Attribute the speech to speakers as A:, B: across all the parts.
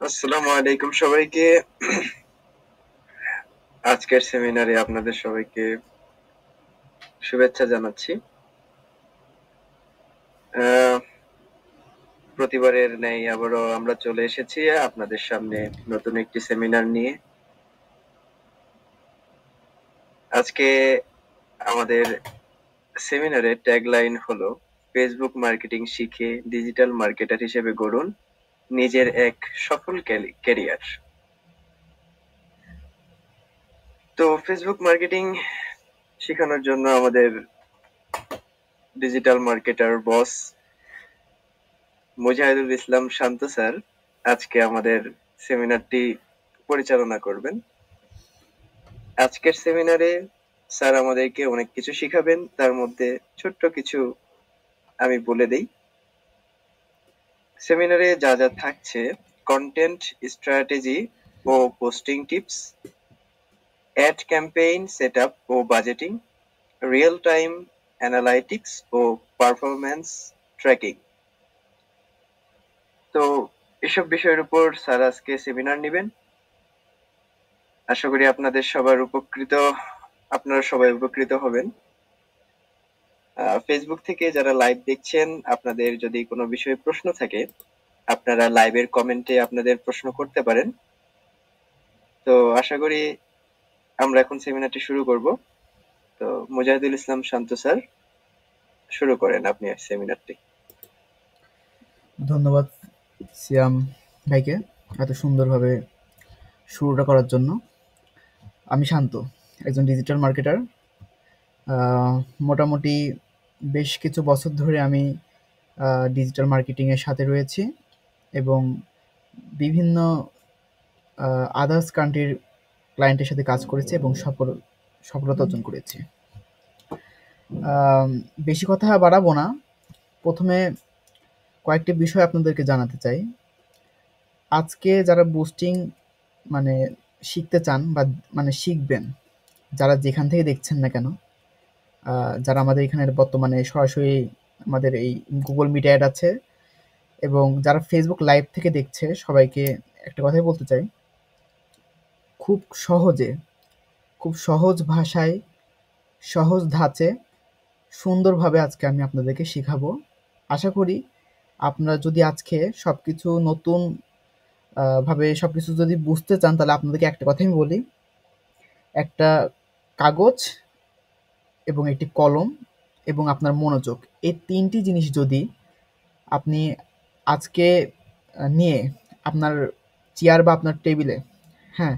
A: আসসালামু আলাইকুম সবাইকে। আজকের সেমিনারে আপনাদের সবাইকে শুভেচ্ছা জানাচ্ছি। প্রতিবারের ন্যায় আবারও আমরা চলে এসেছি আপনাদের সামনে নতুন একটি সেমিনার নিয়ে। আজকে আমাদের সেমিনারের ট্যাগলাইন হলো ফেসবুক মার্কেটিং শিখে ডিজিটাল মার্কেটার হিসেবে গড়ুন নিজের এক সফল ক্যারিয়ার। তো ফেসবুক মার্কেটিং শেখানোর জন্য আমাদের ডিজিটাল মার্কেটার বস মুজাহিদুল ইসলাম শান্ত স্যার আজকে আমাদের সেমিনারটি পরিচালনা করবেন। আজকের সেমিনারে স্যার আমাদেরকে অনেক কিছু শিখাবেন, তার মধ্যে ছোট্ট কিছু আমি বলে দেই। সেমিনারে যা যা থাকছে: কন্টেন্ট স্ট্র্যাটেজি ও posting tips, ad campaign setup ও বাজেটিং, রিয়েল টাইম অ্যানালাইটিক্স ও পারফরম্যান্স ট্র্যাকিং। তো এসব বিষয়ের উপর স্যার আজকে সেমিনার নেবেন। আশা করি আপনারা সবাই উপকৃত হবেন। ফেসবুক থেকে যারা লাইভ দেখছেন, আপনাদের যদি কোনো বিষয়ে প্রশ্ন থাকে আপনারা লাইভের কমেন্টে আপনাদের প্রশ্ন করতে পারেন। তো আশা করি আমরা এখন সেমিনারটি শুরু করব। তো মুজাহিদুল ইসলাম শান্ত স্যার, শুরু করেন আপনি সেমিনারটি।
B: ধন্যবাদ সিয়াম ভাইকে এত সুন্দরভাবে শুরুটা করার জন্য। আমি শান্ত, একজন ডিজিটাল মার্কেটার। মোটামুটি বেশ কিছু বছর ধরে আমি ডিজিটাল মার্কেটিংয়ের সাথে রয়েছি এবং বিভিন্ন আদার্স কান্ট্রির ক্লায়েন্টের সাথে কাজ করেছি এবং সফলতা অর্জন করেছি। বেশি কথা বাড়াবো না, প্রথমে কয়েকটি বিষয় আপনাদেরকে জানাতে চাই। আজকে যারা বুস্টিং মানে শিখতে চান বা শিখবেন, যারা যেখান থেকে দেখছেন না কেন, যারা আমাদের এখানে বর্তমানে সরাসরি আমাদের এই গুগল মিট অ্যাড আছে এবং যারা ফেসবুক লাইভ থেকে দেখছে, সবাইকে একটা কথাই বলতে চাই, খুব সহজে, খুব সহজ ভাষায়, সহজ ধাঁচে, সুন্দরভাবে আজকে আমি আপনাদেরকে শেখাবো। আশা করি আপনারা যদি আজকে সবকিছু নতুন ভাবে সবকিছু যদি বুঝতে চান, তাহলে আপনাদেরকে একটা কথাই আমি বলি, একটা কাগজ এবং একটি কলম এবং আপনার মনোযোগ, এই ৩ টি জিনিস যদি আপনি আজকে নিয়ে আপনার চেয়ার বা আপনার টেবিলে, হ্যাঁ,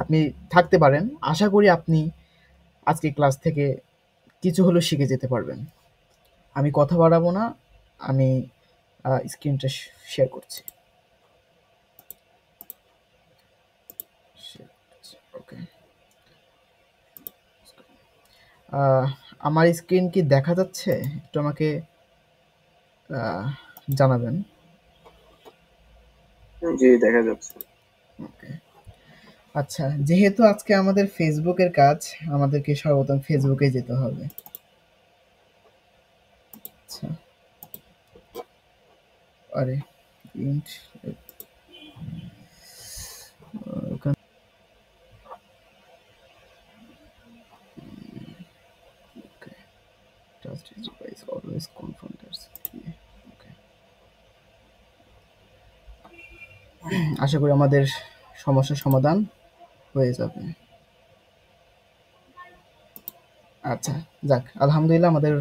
B: আপনি থাকতে পারেন, আশা করি আপনি আজকে ক্লাস থেকে কিছু হলেও শিখে যেতে পারবেন। আমি কথা বাড়াবো না, আমি স্ক্রিনটা শেয়ার করছি। ওকে, আমার স্ক্রিন কি দেখা যাচ্ছে? একটু আমাকে জানাবেন।
A: জি, দেখা যাচ্ছে।
B: ওকে, আচ্ছা, যেহেতু আজকে আমাদের ফেসবুকের কাজ, আমাদেরকে সর্বপ্রথম ফেসবুকে যেতে হবে। আচ্ছা, আরে ইন্ট ওখান ওকে, ট্রাস্ট ইজ ডিভাইস অলওয়েজ কনফ্রন্টার্স। ওকে, আশা করি আমাদের সমস্যার সমাধান হয়ে যাবে। আচ্ছা, যাক, আলহামদুলিল্লাহ আমাদের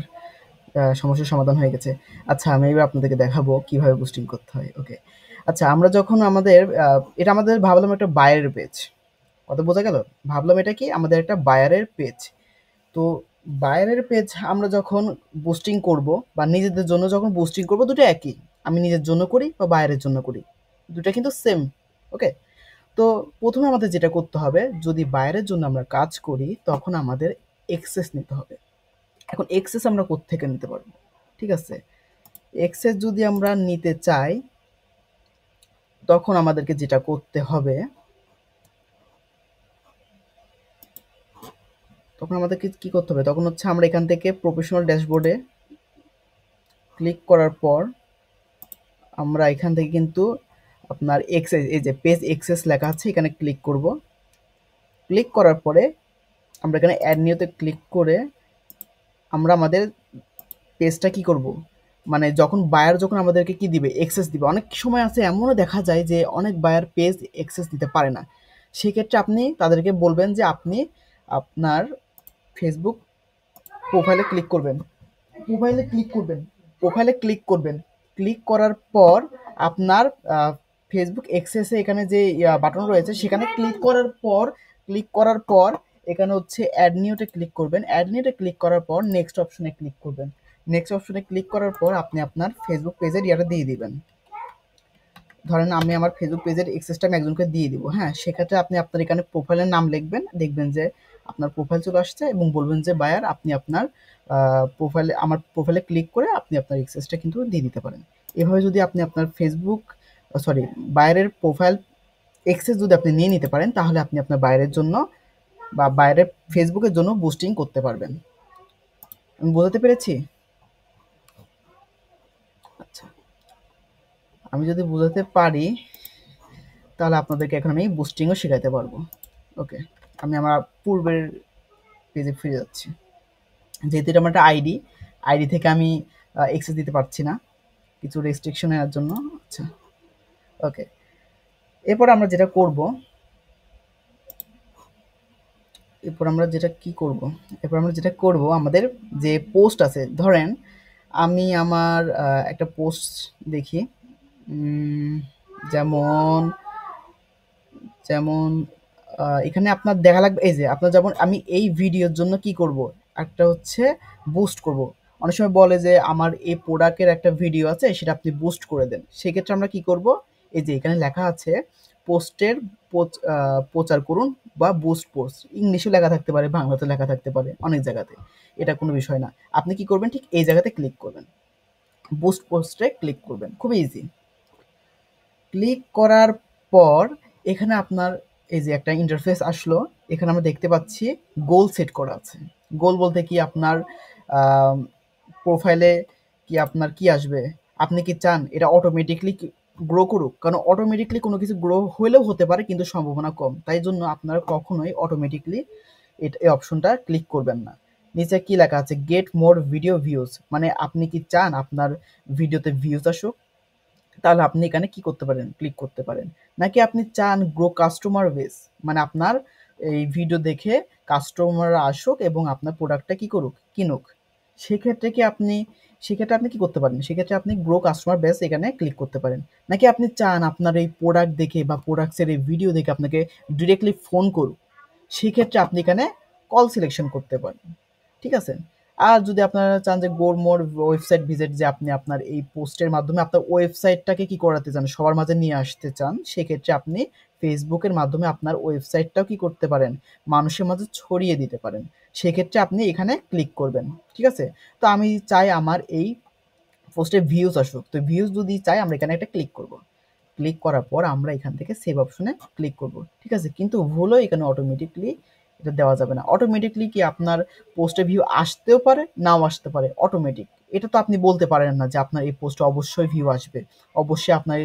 B: সমস্যার সমাধান হয়ে গেছে। আচ্ছা, আমি এবার আপনাদেরকে দেখাবো কিভাবে বুস্টিং করতে হয়। ওকে, আচ্ছা, আমরা যখন আমাদের এটা আমাদের ভাবলাম একটা বায়ারের পেজ, কথা বোঝা গেল? ভাবলাম এটা কি আমাদের একটা বায়ারের পেজ। তো বায়ারের পেজ আমরা যখন বুস্টিং করব বা নিজেদের জন্য যখন বুস্টিং করব, দুটো একই। আমি নিজের জন্য করি বা বায়ারের জন্য করি, দুটো কিন্তু সেম। ওকে, তো প্রথমে আমাদের যেটা করতে হবে, যদি বায়ারের জন্য আমরা কাজ করি তখন আমাদের এক্সেস নিতে হবে। এখন এক্সেস আমরা কোত্থেকে নিতে পারবো? ঠিক আছে, এক্সেস যদি আমরা নিতে চাই তখন আমাদেরকে যেটা করতে হবে, তখন আমাদেরকে কি করতে হবে, তখন হচ্ছে আমরা এখান থেকে প্রফেশনাল ড্যাশবোর্ডে ক্লিক করার পর আমরা এখান থেকে কিন্তু আপনার এক্সেস, এই যে পেজ এক্সেস লেখা আছে, এখানে ক্লিক করব। ক্লিক করার পরে আমরা এখানে অ্যাড নিউতে ক্লিক করে আমরা আমাদের পেজটা কি করব, মানে যখন বায়ার যখন আমাদেরকে কি দিবে, এক্সেস দিবে। অনেক সময় আছে এমনও দেখা যায় যে অনেক বায়ার পেজ এক্সেস দিতে পারে না। সেক্ষেত্রে আপনি তাদেরকে বলবেন যে আপনি আপনার ফেসবুক প্রোফাইলে ক্লিক করবেন, প্রোফাইলে ক্লিক করবেন, প্রোফাইলে ক্লিক করবেন। ক্লিক করার পর আপনার ফেসবুক এক্সেসে এখানে যে বাটন রয়েছে সেখানে ক্লিক করার পর এখানে হচ্ছে অ্যাড নিউতে ক্লিক করবেন। অ্যাড নিউতে ক্লিক করার পর নেক্সট অপশনে ক্লিক করবেন। নেক্সট অপশনে ক্লিক করার পর আপনি আপনার ফেসবুক পেজের ইয়াটা দিয়ে দিবেন। ধরেন আমি আমার ফেসবুক পেজের এক্সেসটা আমি একজনকে দিয়ে দিব। হ্যাঁ, সেক্ষেত্রে আপনি আপনার এখানে প্রোফাইলের নাম লিখবেন, দেখবেন যে আপনার প্রোফাইল চলে আসছে এবং বলবেন যে বায়ার আপনি আপনার প্রোফাইলে, আমার প্রোফাইলে ক্লিক করে আপনি আপনার এক্সেসটা কিন্তু দিয়ে দিতে পারেন। এভাবে যদি আপনি আপনার ফেসবুক সরি বায়ারের প্রোফাইল এক্সেস যদি আপনি নিয়ে নিতে পারেন, তাহলে আপনি আপনার বায়ারের জন্য বা বায়ারের ফেসবুকের জন্য বুস্টিং করতে পারবেন। আমি বোঝাতে পেরেছি? আচ্ছা, আমি যদি বোঝাতে পারি তাহলে আপনাদেরকে এখন আমি বুস্টিংও শেখাতে পারবো। ওকে, আমি আমার পূর্বের পেজে ফিরে যাচ্ছি। যেহেতু এটা আমার একটা আইডি থেকে আমি অ্যাক্সেস দিতে পারছি না কিছু রেস্ট্রিকশনের জন্য। আচ্ছা, ওকে। এরপর আমরা যেটা করব, আমাদের যে পোস্ট আছে, ধরেন আমি আমার একটা পোস্ট দেখি, যেমন যেমন এখানে আপনার দেখা লাগবে, এই যে আপনার যেমন আমি এই ভিডিওর জন্য কি করব, একটা হচ্ছে বুস্ট করব। অনেক সময় বলে যে আমার এই প্রোডাক্টের একটা ভিডিও আছে, সেটা আপনি বুস্ট করে দেন। সেক্ষেত্রে আমরা কি করব, এই যে এখানে লেখা আছে পোস্টের প্রচার করুন বা বুস্ট পোস্ট, ইংলিশে লেখা থাকতে পারে, বাংলাতে লেখা থাকতে পারে, অনেক জায়গাতে, এটা কোনো বিষয় না। আপনি কি করবেন, ঠিক এই জায়গাতে ক্লিক করবেন, বুস্ট পোস্টে ক্লিক করবেন, খুবই ইজি। ক্লিক করার পর এখানে আপনার এই যে একটা ইন্টারফেস আসলো, এখানে আমরা দেখতে পাচ্ছি গোল সেট করা আছে। গোল বলতে কি, আপনার প্রোফাইলে কি আপনার কি আসবে, আপনি কি চান এটা অটোমেটিকলি গ্রো করুক? কারণ অটোমেটিকলি কোনো কিছু গ্রো হলেও হতে পারে, কিন্তু সম্ভাবনা কম। তাই জন্য আপনারা কখনোই অটোমেটিকলি এই অপশনটা ক্লিক করবেন না। নিচে কি লেখা আছে, গেট মোর ভিডিও ভিউজ, মানে আপনি কি চান আপনার ভিডিওতে ভিউজ আসুক, তাহলে আপনি এখানে কি করতে পারেন, ক্লিক করতে পারেন। নাকি আপনি চান গ্রো কাস্টমার বেস, মানে আপনার এই ভিডিও দেখে কাস্টমাররা আসুক এবং আপনার প্রোডাক্টটা কি করুক, কিনুক। সেক্ষেত্রে কি আপনি সেক্ষেত্রে আপনি কি করতে পারেন, সেক্ষেত্রে আপনি গ্রো কাস্টমার বেস এখানে ক্লিক করতে পারেন। নাকি আপনি চান আপনার এই প্রোডাক্ট দেখে বা প্রোডাক্টসের এই ভিডিও দেখে আপনাকে ডিরেক্টলি ফোন করুক, সেক্ষেত্রে আপনি এখানে কল সিলেকশন করতে পারেন। ঠিক আছে? আর যদি আপনারা চান যে গো মোর ওয়েবসাইট ভিজিট, যে আপনি আপনার এই পোস্টের মাধ্যমে আপনার ওয়েবসাইটটাকে কি করাতে চান, সবার মাঝে নিয়ে আসতে চান, সেক্ষেত্রে আপনি ফেসবুকের মাধ্যমে আপনার ওয়েবসাইটটাও কি করতে পারেন, মানুষের মাঝে ছড়িয়ে দিতে পারেন। সেক্ষেত্রে আপনি এখানে ক্লিক করবেন। ঠিক আছে? তো আমি চাই আমার এই পোস্টে ভিউজ আসুক, তো ভিউজ যদি চাই আমরা এখানে একটা ক্লিক করব। ক্লিক করার পর আমরা এখান থেকে সেভ অপশনে ক্লিক করব। ঠিক আছে? কিন্তু ভুলও এখানে অটোমেটিকলি এটা দেওয়া যাবে না। অটোমেটিকলি কি আপনার পোস্টে ভিউ আসতেও পারে, নাও আসতে পারে, অটোমেটিক। এটা তো আপনি বলতে পারেন না যে আপনার এই পোস্টে অবশ্যই ভিউ আসবে, অবশ্যই আপনার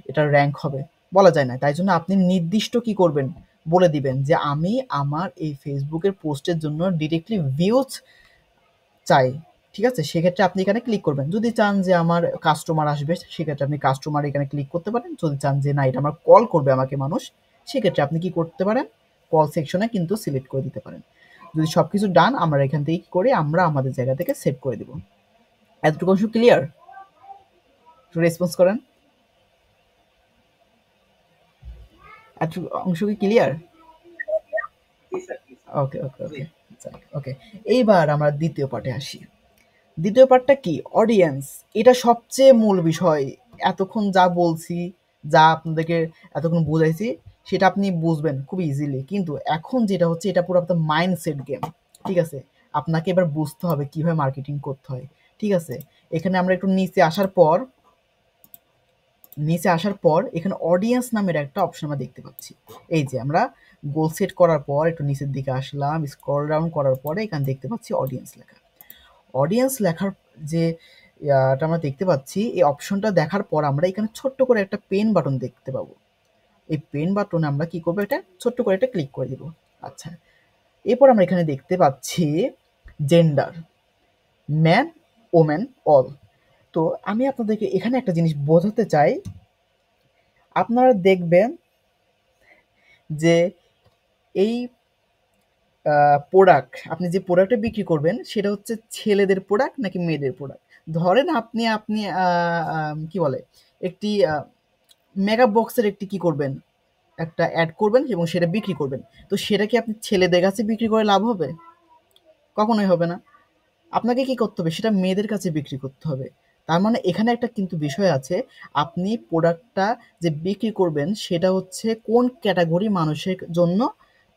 B: এটা র‍্যাংক হবে, বলা যায় না। তাই জন্য আপনি নির্দিষ্ট কি করবেন, বলে দিবেন যে আমি আমার এই ফেসবুকের পোস্টের জন্য ডিরেক্টলি ভিউজ চাই। ঠিক আছে? সেক্ষেত্রে আপনি এখানে ক্লিক করবেন। যদি চান যে আমার কাস্টমার আসবে, সেক্ষেত্রে আপনি কাস্টমার এখানে ক্লিক করতে পারেন। যদি চান যে না, এটা আমার কল করবে আমাকে মানুষ, সেক্ষেত্রে আপনি কি করতে পারেন, কল সেকশনে কিন্তু সিলেক্ট করে দিতে পারেন। যদি সবকিছু ডান, আমরা এখান থেকে কি করি, আমরা আমাদের জায়গা থেকে সেভ করে দিব। এতটুকু অংশ ক্লিয়ার? একটু রেসপন্স করেন। এতটুকু অংশ কি ক্লিয়ার? ওকে, ওকে, ওকে। ওকে, এইবার আমরা দ্বিতীয় পার্টে আসি। দ্বিতীয় পার্টটা কি, অডিয়েন্স। এটা সবচেয়ে মূল বিষয়। এতক্ষণ যা বলছি, যা আপনাদেরকে এতক্ষণ বুঝাইছি, সেটা আপনি বুঝবেন খুব ইজিলি, কিন্তু এখন যেটা হচ্ছে এটা পুরো আপনার মাইন্ডসেট গেম। ঠিক আছে? আপনাকে এবার বুঝতে হবে কিভাবে মার্কেটিং করতে হয়। ঠিক আছে? এখানে আমরা একটু নিচে আসার পর এখানে অডিয়েন্স নামের একটা অপশন আমরা দেখতে পাচ্ছি। এই যে আমরা গোল সেট করার পর একটু নিচের দিকে আসলাম, স্ক্রল ডাউন করার পরে এখানে দেখতে পাচ্ছি অডিয়েন্স লেখা। অডিয়েন্স লেখার যে এটা আমরা দেখতে পাচ্ছি। এই অপশনটা দেখার পর আমরা এখানে ছোট্ট করে একটা পেন বাটন দেখতে পাবো। এই পেন বাটনে আমরা কি করবো, এটা ছোট্ট করে এটা ক্লিক করে দিব। আচ্ছা, এরপর আমরা এখানে দেখতে পাচ্ছি জেন্ডার, ম্যান, ওমেন, অল। তো আমি আপনাদেরকে এখানে একটা জিনিস বোঝাতে চাই। আপনারা দেখবেন যে এই প্রোডাক্ট, আপনি যে প্রোডাক্টটা বিক্রি করবেন সেটা হচ্ছে ছেলেদের প্রোডাক্ট নাকি মেয়েদের প্রোডাক্ট। ধরেন আপনি আপনি কি বলে একটি মেকআপ বক্সের একটি কি করবেন, একটা অ্যাড করবেন এবং সেটা বিক্রি করবেন। তো সেটা কি আপনি ছেলেদের কাছে বিক্রি করে লাভ হবে? কখনোই হবে না। আপনাকে কি করতে হবে, সেটা মেয়েদের কাছে বিক্রি করতে হবে। তার মানে এখানে একটা কিন্তু বিষয় আছে, আপনি প্রোডাক্টটা যে বিক্রি করবেন সেটা হচ্ছে কোন ক্যাটাগরি মানুষের জন্য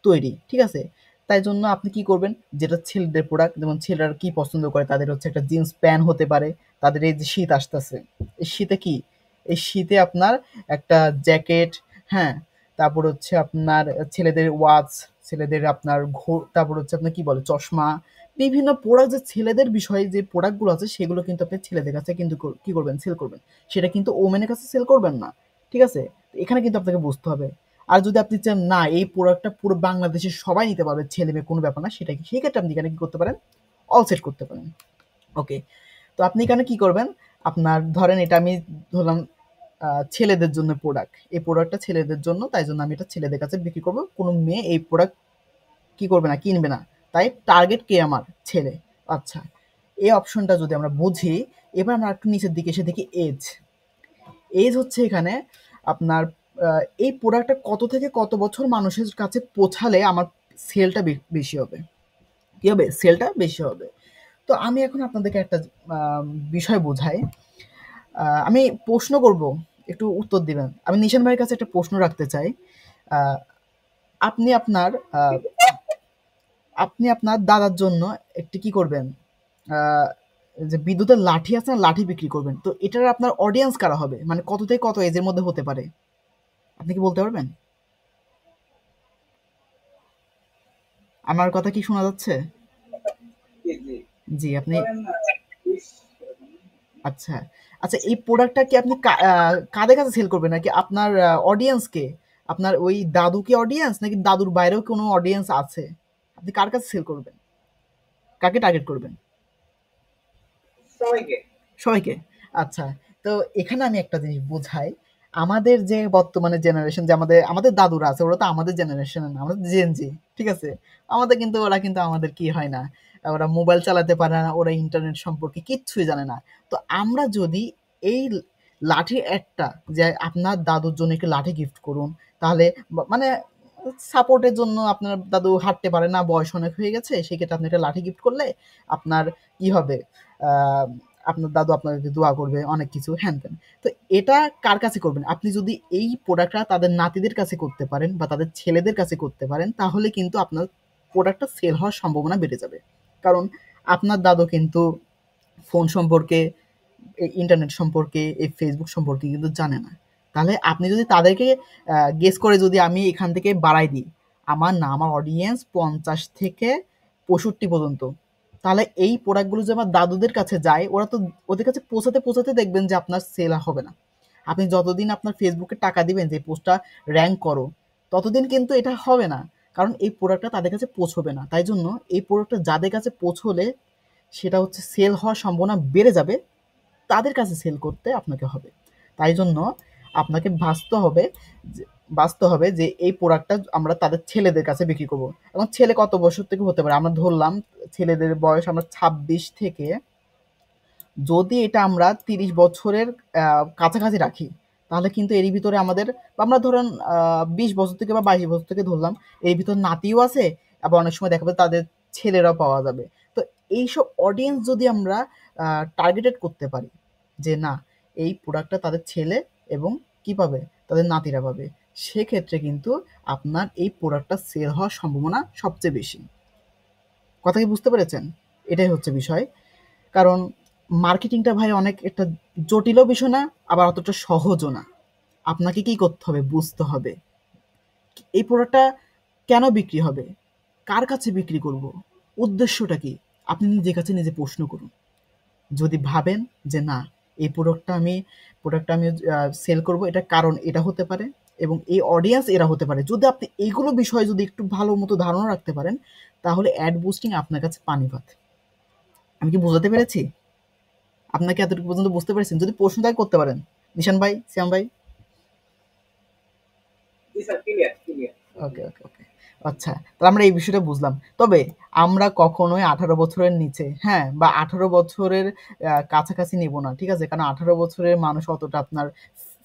B: তৈরি, ঠিক আছে? তাই জন্য আপনি কি করবেন, যেটা ছেলেদের প্রোডাক্ট, যেমন ছেলেরা কি পছন্দ করে, তাদের হচ্ছে একটা জিন্স প্যান্ট হতে পারে। তাদের এই যে শীত আসতেছে, এই শীতে কি, এই শীতে আপনার একটা জ্যাকেট, হ্যাঁ, তারপর হচ্ছে আপনার ছেলেদের ওয়াচ, ছেলেদের আপনার তারপর হচ্ছে আপনার কি বলে চশমা, বিভিন্ন প্রোডাক্ট, যে ছেলেদের বিষয়ে যে প্রোডাক্টগুলো আছে সেগুলো কিন্তু আপনি ছেলেদের কাছে কিন্তু কি করবেন, সেল করবেন। সেটা কিন্তু ওমেনের কাছে সেল করবেন না, ঠিক আছে? তো এখানে কিন্তু আপনাকে বুঝতে হবে। আর যদি আপনি চান না এই প্রোডাক্টটা পুরো বাংলাদেশের সবাই নিতে পারবে, ছেলে মেয়ে কোনো ব্যাপার না, সেটা কি, সেই ক্ষেত্রে আপনি এখানে কি করতে পারেন, অল সেট করতে পারেন। ওকে, তো আপনি এখানে কি করবেন, আপনার ধরেন এটা আমি ধরলাম ছেলেদের জন্য প্রোডাক্ট, এই প্রোডাক্টটা ছেলেদের জন্য, তাই জন্য আমি এটা ছেলেদের কাছে বিক্রি করবো। কোনো মেয়ে এই প্রোডাক্ট কি করবে না, কিনবে না। তাই টার্গেট কে, আমার ছেলে। আচ্ছা, এই অপশনটা যদি আমরা বুঝি, এবার আমরা একটু নিচের দিকে এসে দেখি এজ। এজ হচ্ছে এখানে আপনার এই প্রোডাক্টটা কত থেকে কত বছর মানুষের কাছে পৌঁছালে আমার সেলটা বেশি হবে, কি হবে, সেলটা বেশি হবে। তো আমি এখন আপনাদেরকে একটা বিষয় বোঝাই। আমি প্রশ্ন করব, একটু উত্তর দিবেন। আমি নিশান ভাইয়ের কাছে একটা প্রশ্ন রাখতে চাই। আহ, আপনি আপনার আহ, আপনি আপনার দাদার জন্য একটি কি করবেন, আহ, যে বিদ্যুতের লাঠি আছে না, লাঠি বিক্রি করবেন। তো এটার আপনার অডিয়েন্স কারা হবে, মানে কত থেকে কত এজের মধ্যে হতে পারে, আপনি কি বলতে পারবেন? আমার কথা কি শোনা যাচ্ছে? জি, আপনি, আচ্ছা, আচ্ছা, এই প্রোডাক্টটা কি আপনি কাদের কাছে সেল করবেন, নাকি আপনার অডিয়েন্সকে, আপনার ওই দাদুকে অডিয়েন্স, নাকি দাদুর বাইরেও কোনো অডিয়েন্স আছে, আপনি কার কাছে সেল করবেন, কাকে টার্গেট করবেন? সবাইকে। আচ্ছা, তো এখানে আমি একটা জিনিস বোঝাই। আমাদের যে বর্তমানে জেনারেশন, যে আমাদের আমাদের দাদুরা আছে, ওরা তো আমাদের জেনারেশন না, আমাদের জেন জি, ঠিক আছে? আমাদের কিন্তু, ওরা কিন্তু আমাদের কি হয় না, ওরা মোবাইল চালাতে পারে না, ওরা ইন্টারনেট সম্পর্কে কিচ্ছুই জানে না। তো আমরা যদি এই লাঠি একটা, যে আপনার দাদুর জন্য একটি লাঠি গিফট করুন, তাহলে মানে সাপোর্টের জন্য, আপনার দাদু হাঁটতে পারে না, বয়স অনেক হয়ে গেছে, সেক্ষেত্রে আপনি একটা লাঠি গিফট করলে আপনার কি হবে, আহ আপনার দাদু আপনাকে দোয়া করবে, অনেক কিছু হ্যান ত্যান। তো এটা কার কাছে করবেন, আপনি যদি এই প্রোডাক্টটা তাদের নাতিদের কাছে করতে পারেন বা তাদের ছেলেদের কাছে করতে পারেন, তাহলে কিন্তু আপনার প্রোডাক্টটা সেল হওয়ার সম্ভাবনা বেড়ে যাবে। কারণ আপনার দাদু কিন্তু ফোন সম্পর্কে, এই ইন্টারনেট সম্পর্কে, এই ফেসবুক সম্পর্কে কিন্তু জানে না। তাহলে আপনি যদি তাদেরকে গেস করে, যদি আমি এখান থেকে বাড়াই দিই, আমার না, আমার অডিয়েন্স 50 থেকে 65 পর্যন্ত, তাহলে এই প্রোডাক্টগুলো যে আমার দাদুদের কাছে যায়, ওরা তো ওদের কাছে পৌঁছাতে পৌঁছাতে দেখবেন যে আপনার সেল হবে না। আপনি যতদিন আপনার ফেসবুকে টাকা দিবেন যে পোস্টটা র্যাঙ্ক করো, ততদিন কিন্তু এটা হবে না। কারণ এই প্রোডাক্টটা তাদের কাছে পৌঁছবে না। তাই জন্য এই প্রোডাক্টটা যাদের কাছে পৌঁছলে সেটা হচ্ছে সেল হওয়ার সম্ভাবনা বেড়ে যাবে, তাদের কাছে সেল করতে আপনাকে হবে। তাই জন্য আপনাকে বাঁচতে হবে যে এই প্রোডাক্টটা আমরা তাদের ছেলেদের কাছে বিক্রি করব। এখন ছেলে কত বছর থেকে হতে পারে, আমরা ধরলাম ছেলেদের বয়স আমরা 26 থেকে, যদি এটা আমরা 30 বছরের কাছাকাছি রাখি, তাহলে কিন্তু এরই ভিতরে আমাদের, বা আমরা ধরেন 20 বছর থেকে বা 22 বছর থেকে ধরলাম, এর ভিতর নাতিও আছে, আবার অনেক সময় দেখা যাবে তাদের ছেলেরাও পাওয়া যাবে। তো এইসব অডিয়েন্স যদি আমরা টার্গেটেড করতে পারি, যে না, এই প্রোডাক্টটা তাদের ছেলে এবং কি পাবে, তাদের নাতিরা পাবে, সেক্ষেত্রে কিন্তু আপনার এই প্রোডাক্টটা সেল হওয়ার সম্ভাবনা সবচেয়ে বেশি। কথা কি বুঝতে পেরেছেন? এটাই হচ্ছে বিষয়। কারণ মার্কেটিংটা ভাই অনেক একটা জটিলও বিষয় না, আবার অতটা সহজও না। আপনাকে কি করতে হবে, বুঝতে হবে এই প্রোডাক্টটা কেন বিক্রি হবে, কার কাছে বিক্রি করব, উদ্দেশ্যটা কি, আপনি নিজের কাছে নিজে প্রশ্ন করুন। যদি ভাবেন যে না এই প্রোডাক্টটা আমি সেল করব, এটার কারণ এটা হতে পারে এবং এই অডিয়েন্স এরা হতে পারে, যদি আপনি এইগুলো বিষয়ে যদি একটু ভালো মতো ধারণা রাখতে পারেন, তাহলে অ্যাড বুস্টিং আপনার কাছে পানি ভাত। আমি কি বোঝাতে পেরেছি? আপনাকে এতটুকু পর্যন্ত বুঝতে পেরেছেন? যদি প্রশ্ন থাকে করতে পারেন। নিশান ভাই, শ্যাম ভাই। ওকে, ওকে, ওকে। আচ্ছা, তাহলে আমরা এই বিষয়টা বুঝলাম। তবে আমরা কখনোই 18 বছরের নিচে, হ্যাঁ? বা 18 বছরের কাছাকাছি নিব না। ঠিক আছে? কারণ 18 বছরের মানুষ অতটা আপনার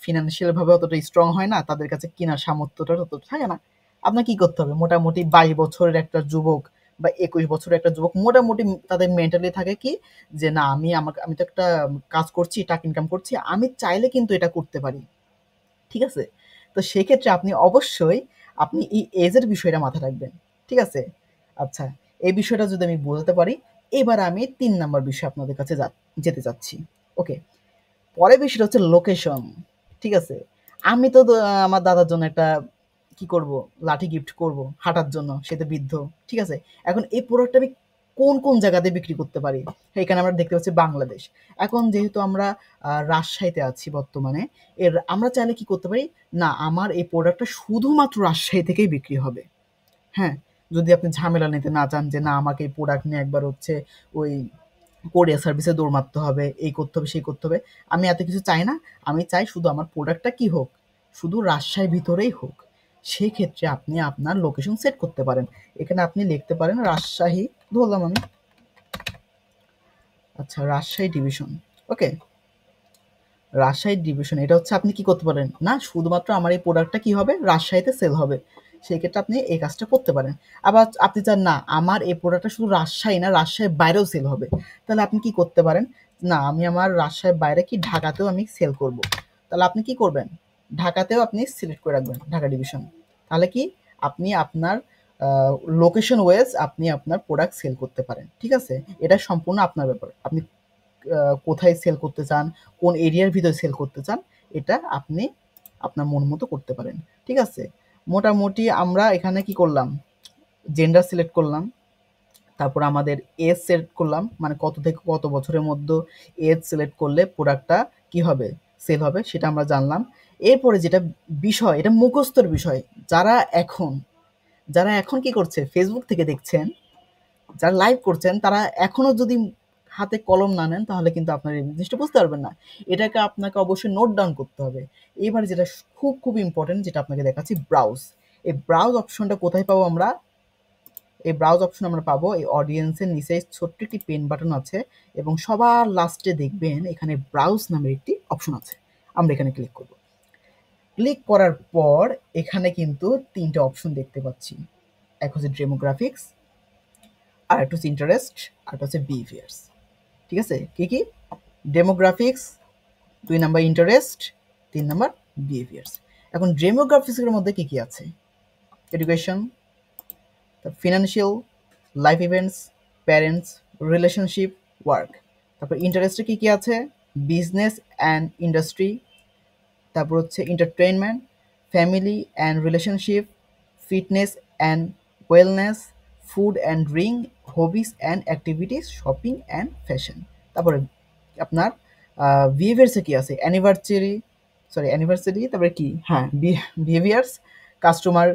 B: ফিন্যান্সিয়াল ভাবে অতটা স্ট্রং হয় না। তাদের কাছে কেনার সামর্থ্যটা ততটা থাকে না। আপনার কি করতে হবে? মোটামুটি 22 বছরের একটা যুবক বা 21 বছরের একটা যুবক মোটামুটি তাদের মেন্টালি থাকে কি যে না আমি তো একটা কাজ করছি, টাকা ইনকাম করছি। আমি চাইলে কিন্তু এটা করতে পারি। ঠিক আছে? তো সেক্ষেত্রে আপনি অবশ্যই আপনি এই এজের বিষয়টা মাথায় রাখবেন। ঠিক আছে? আচ্ছা, এই বিষয়টা যদি আমি বোঝাতে পারি, এবার আমি ৩ নাম্বার বিষয় আপনাদের কাছে যেতে চাচ্ছি। ওকে। পরের বিষয়টা হচ্ছে লোকেশন। ঠিক আছে? আমি তো আমার দাদার জন্য একটা কি করব? লাঠি গিফট করব হাঁটার জন্য। সে তো বৃদ্ধ। ঠিক আছে? এখন এই প্রোডাক্টটা আমি কোন জায়গাতে বিক্রি করতে পারি? এখানে আমরা দেখতে পাচ্ছি বাংলাদেশ। এখন যেহেতু আমরা রাজশাহীতে আছি বর্তমানে, আমরা চাইলে কি করতে পারি? না, আমার এই প্রোডাক্টটা শুধুমাত্র রাজশাহী থেকেই বিক্রি হবে। হ্যাঁ? যদি আপনি ঝামেলা নিতে না চান যে না আমাকে এই প্রোডাক্ট নিয়ে একবার হচ্ছে ওই কোরিয়ার সার্ভিসে দৌড় মারতে হবে, এই করতে হবে, সেই করতে হবে। আমি এত কিছু চাই না। আমি চাই শুধু আমার প্রোডাক্টটা কি হোক? শুধু রাজশাহীর ভিতরেই হোক। সেক্ষেত্রে আপনি আপনার লোকেশন সেট করতে পারেন। এখানে আপনি লিখতে পারেন রাজশাহী, ধরলাম আমি। আচ্ছা, রাজশাহী ডিভিশন। ওকে? রাজশাহী ডিভিশন, এটা হচ্ছে আপনি কি করতে পারেন? না শুধুমাত্র আমার এই প্রোডাক্টটা কি হবে? রাজশাহীতে সেল হবে। সেক্ষেত্রে আপনি এই কাজটা করতে পারেন। আবার আপনি চান না আমার এই প্রোডাক্টটা শুধু রাজশাহী না, রাজশাহীর বাইরেও সেল হবে। তাহলে আপনি কি করতে পারেন? না আমি আমার রাজশাহীর বাইরে কি ঢাকাতেও আমি সেল করব। তাহলে আপনি কি করবেন? ঢাকাতেও আপনি সিলেক্ট করে রাখবেন ঢাকা ডিভিশন। তাহলে কি আপনি আপনার লোকেশন ওয়াইজ আপনি আপনার প্রোডাক্ট সেল করতে পারেন। ঠিক আছে? এটা সম্পূর্ণ আপনার ব্যাপার। আপনি কোথায় সেল করতে চান, কোন এরিয়ার ভিতরে সেল করতে চান, এটা আপনি আপনার মন মতো করতে পারেন। ঠিক আছে? মোটামুটি আমরা এখানে কি করলাম? জেন্ডার সিলেক্ট করলাম। তারপর আমাদের এজ সিলেক্ট করলাম, মানে কত থেকে কত বছরের মধ্যে এজ সিলেক্ট করলে প্রোডাক্টটা কি হবে? সেল হবে সেটা আমরা জানলাম। এরপরে যেটা বিষয়, এটা মুখস্থর বিষয়। যারা এখন যারা এখন কি করছে? ফেসবুক থেকে দেখছেন, যারা লাইভ করছেন তারা এখনো যদি হাতে কলম না নেন তাহলে কিন্তু আপনার এই জিনিসটা বুঝতে পারবেন না। এটাকে আপনাকে অবশ্যই নোট ডাউন করতে হবে। এবার যেটা খুব ইম্পর্টেন্ট যেটা আপনাকে দেখাচ্ছি, ব্রাউজ। এই ব্রাউজ অপশনটা কোথায় পাবো আমরা? এই ব্রাউজ অপশন আমরা পাবো এই অডিয়েন্সের নিচে ছোট্ট একটি পেন বাটন আছে এবং সবার লাস্টে দেখবেন এখানে ব্রাউজ নামের একটি অপশন আছে। আমরা এখানে ক্লিক করব। ক্লিক করার পর এখানে কিন্তু ৩টে অপশন দেখতে পাচ্ছি। এক হচ্ছে ডেমোগ্রাফিক্স, আর একটা হচ্ছে ইন্টারেস্ট, আর একটা হচ্ছে বিহেভিয়ার্স। ঠিক আছে? কি কি? Demographics, ২ number interest, ৩ number behaviours. এখন ডেমোগ্রাফিক্সের মধ্যে কি আছে? Education, financial, life events, parents, relationship, work. তারপর ইন্টারেস্টে কি আছে? বিজনেস অ্যান্ড ইন্ডাস্ট্রি, তারপর হচ্ছে entertainment, family and relationship, fitness and wellness, food and drink, hobbies and activities, shopping and fashion. তারপরে আপনার বিহেভিয়ার্সে কি আছে? অ্যানিভার্সারি, তারপরে কি? হ্যাঁ, বিহেভিয়ার্স, কাস্টমার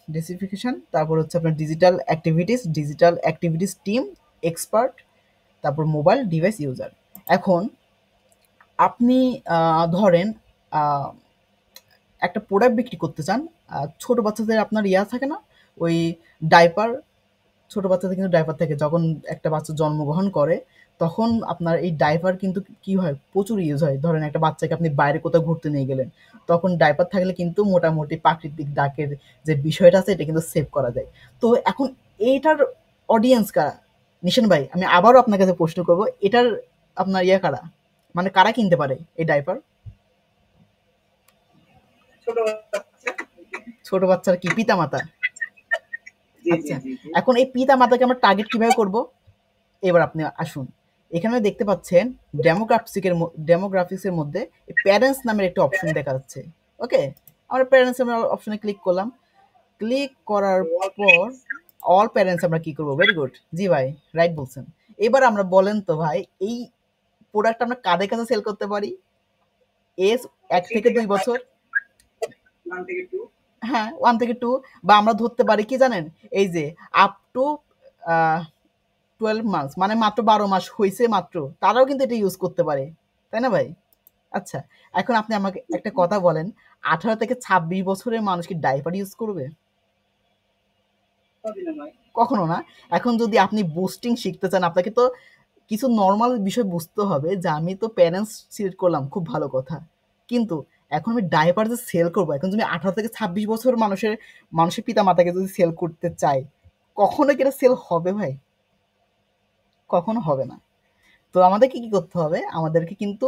B: ডিসিফিকেশন, তারপর হচ্ছে আপনার ডিজিটাল অ্যাক্টিভিটিস টিম, এক্সপার্ট, তারপর মোবাইল ডিভাইস ইউজার। এখন আপনি ধরেন আহ, একটা প্রোডাক্ট বিক্রি করতে চান, ছোট বাচ্চাদের আপনার থাকে না ওই ডাইপার, ছোট বাচ্চাদের কিন্তু ডাইপার থাকে যখন একটা বাচ্চা জন্মগ্রহণ করে, তখন আপনার এই ডাইপার কিন্তু কি হয়? প্রচুর ইউজ হয়। ধরেন একটা বাচ্চাকে আপনি বাইরে কোথাও ঘুরতে নিয়ে গেলেন, তখন ডাইপার থাকলে কিন্তু মোটামুটি প্রাকৃতিক ডাকের যে বিষয়টা আছে এটা কিন্তু সেভ করা যায়। তো এখন এইটার অডিয়েন্স কারা? নিশান ভাই, আমি আবারও আপনার কাছে প্রশ্ন করব, এটার আপনার কারা? মানে কারা কিনতে পারে এই ডাইপার? ছোট বাচ্চার কি পিতামাতা? আচ্ছা, এখন এই পিতামাতাকে আমরা টার্গেট কিভাবে করব? এবার আপনি আসুন। এখানে দেখতে পাচ্ছেন ডেমোগ্রাফিক্সের মধ্যে প্যারেন্টস নামের একটা অপশন দেখা যাচ্ছে। ওকে? আমরা প্যারেন্টস নামের অপশনে ক্লিক করলাম। ক্লিক করার পর অল প্যারেন্টস আমরা কি করব? Very good. জি ভাই, রাইট বলছেন। এবার আমরা বলেন তো ভাই, এই প্রোডাক্ট আমরা কাদের কাছে সেল করতে পারি? এজ 1 থেকে 2 বছর,
A: 1 থেকে 2।
B: হ্যাঁ 1 থেকে 2, বা আমরা ধরতে পারি কি জানেন, এই যে আপ টু 12 মান্থস, মানে মাত্র 12 মাস হয়েছে মাত্র, তারাও কিন্তু এটা ইউজ করতে পারে, তাই না ভাই? আচ্ছা, এখন আপনি আমাকে একটা কথা বলেন, 18 থেকে 26 বছরের মানুষ কি ডাইপার ইউজ করবে? কখনো না। এখন যদি আপনি বুস্টিং শিখতে চান, আপনাকে তো কিছু নরমাল বিষয় বুঝতে হবে যে আমি তো প্যারেন্টস সিলেক্ট করলাম, খুব ভালো কথা, কিন্তু এখন আমি ডাইপার যে সেল করবো, এখন যদি 18 থেকে 26 বছর মানুষের পিতা মাতাকে যদি সেল করতে চাই, কখনো কি এটা সেল হবে ভাই? কখনো হবে না। তো আমাদেরকে কি করতে হবে, আমাদেরকে কিন্তু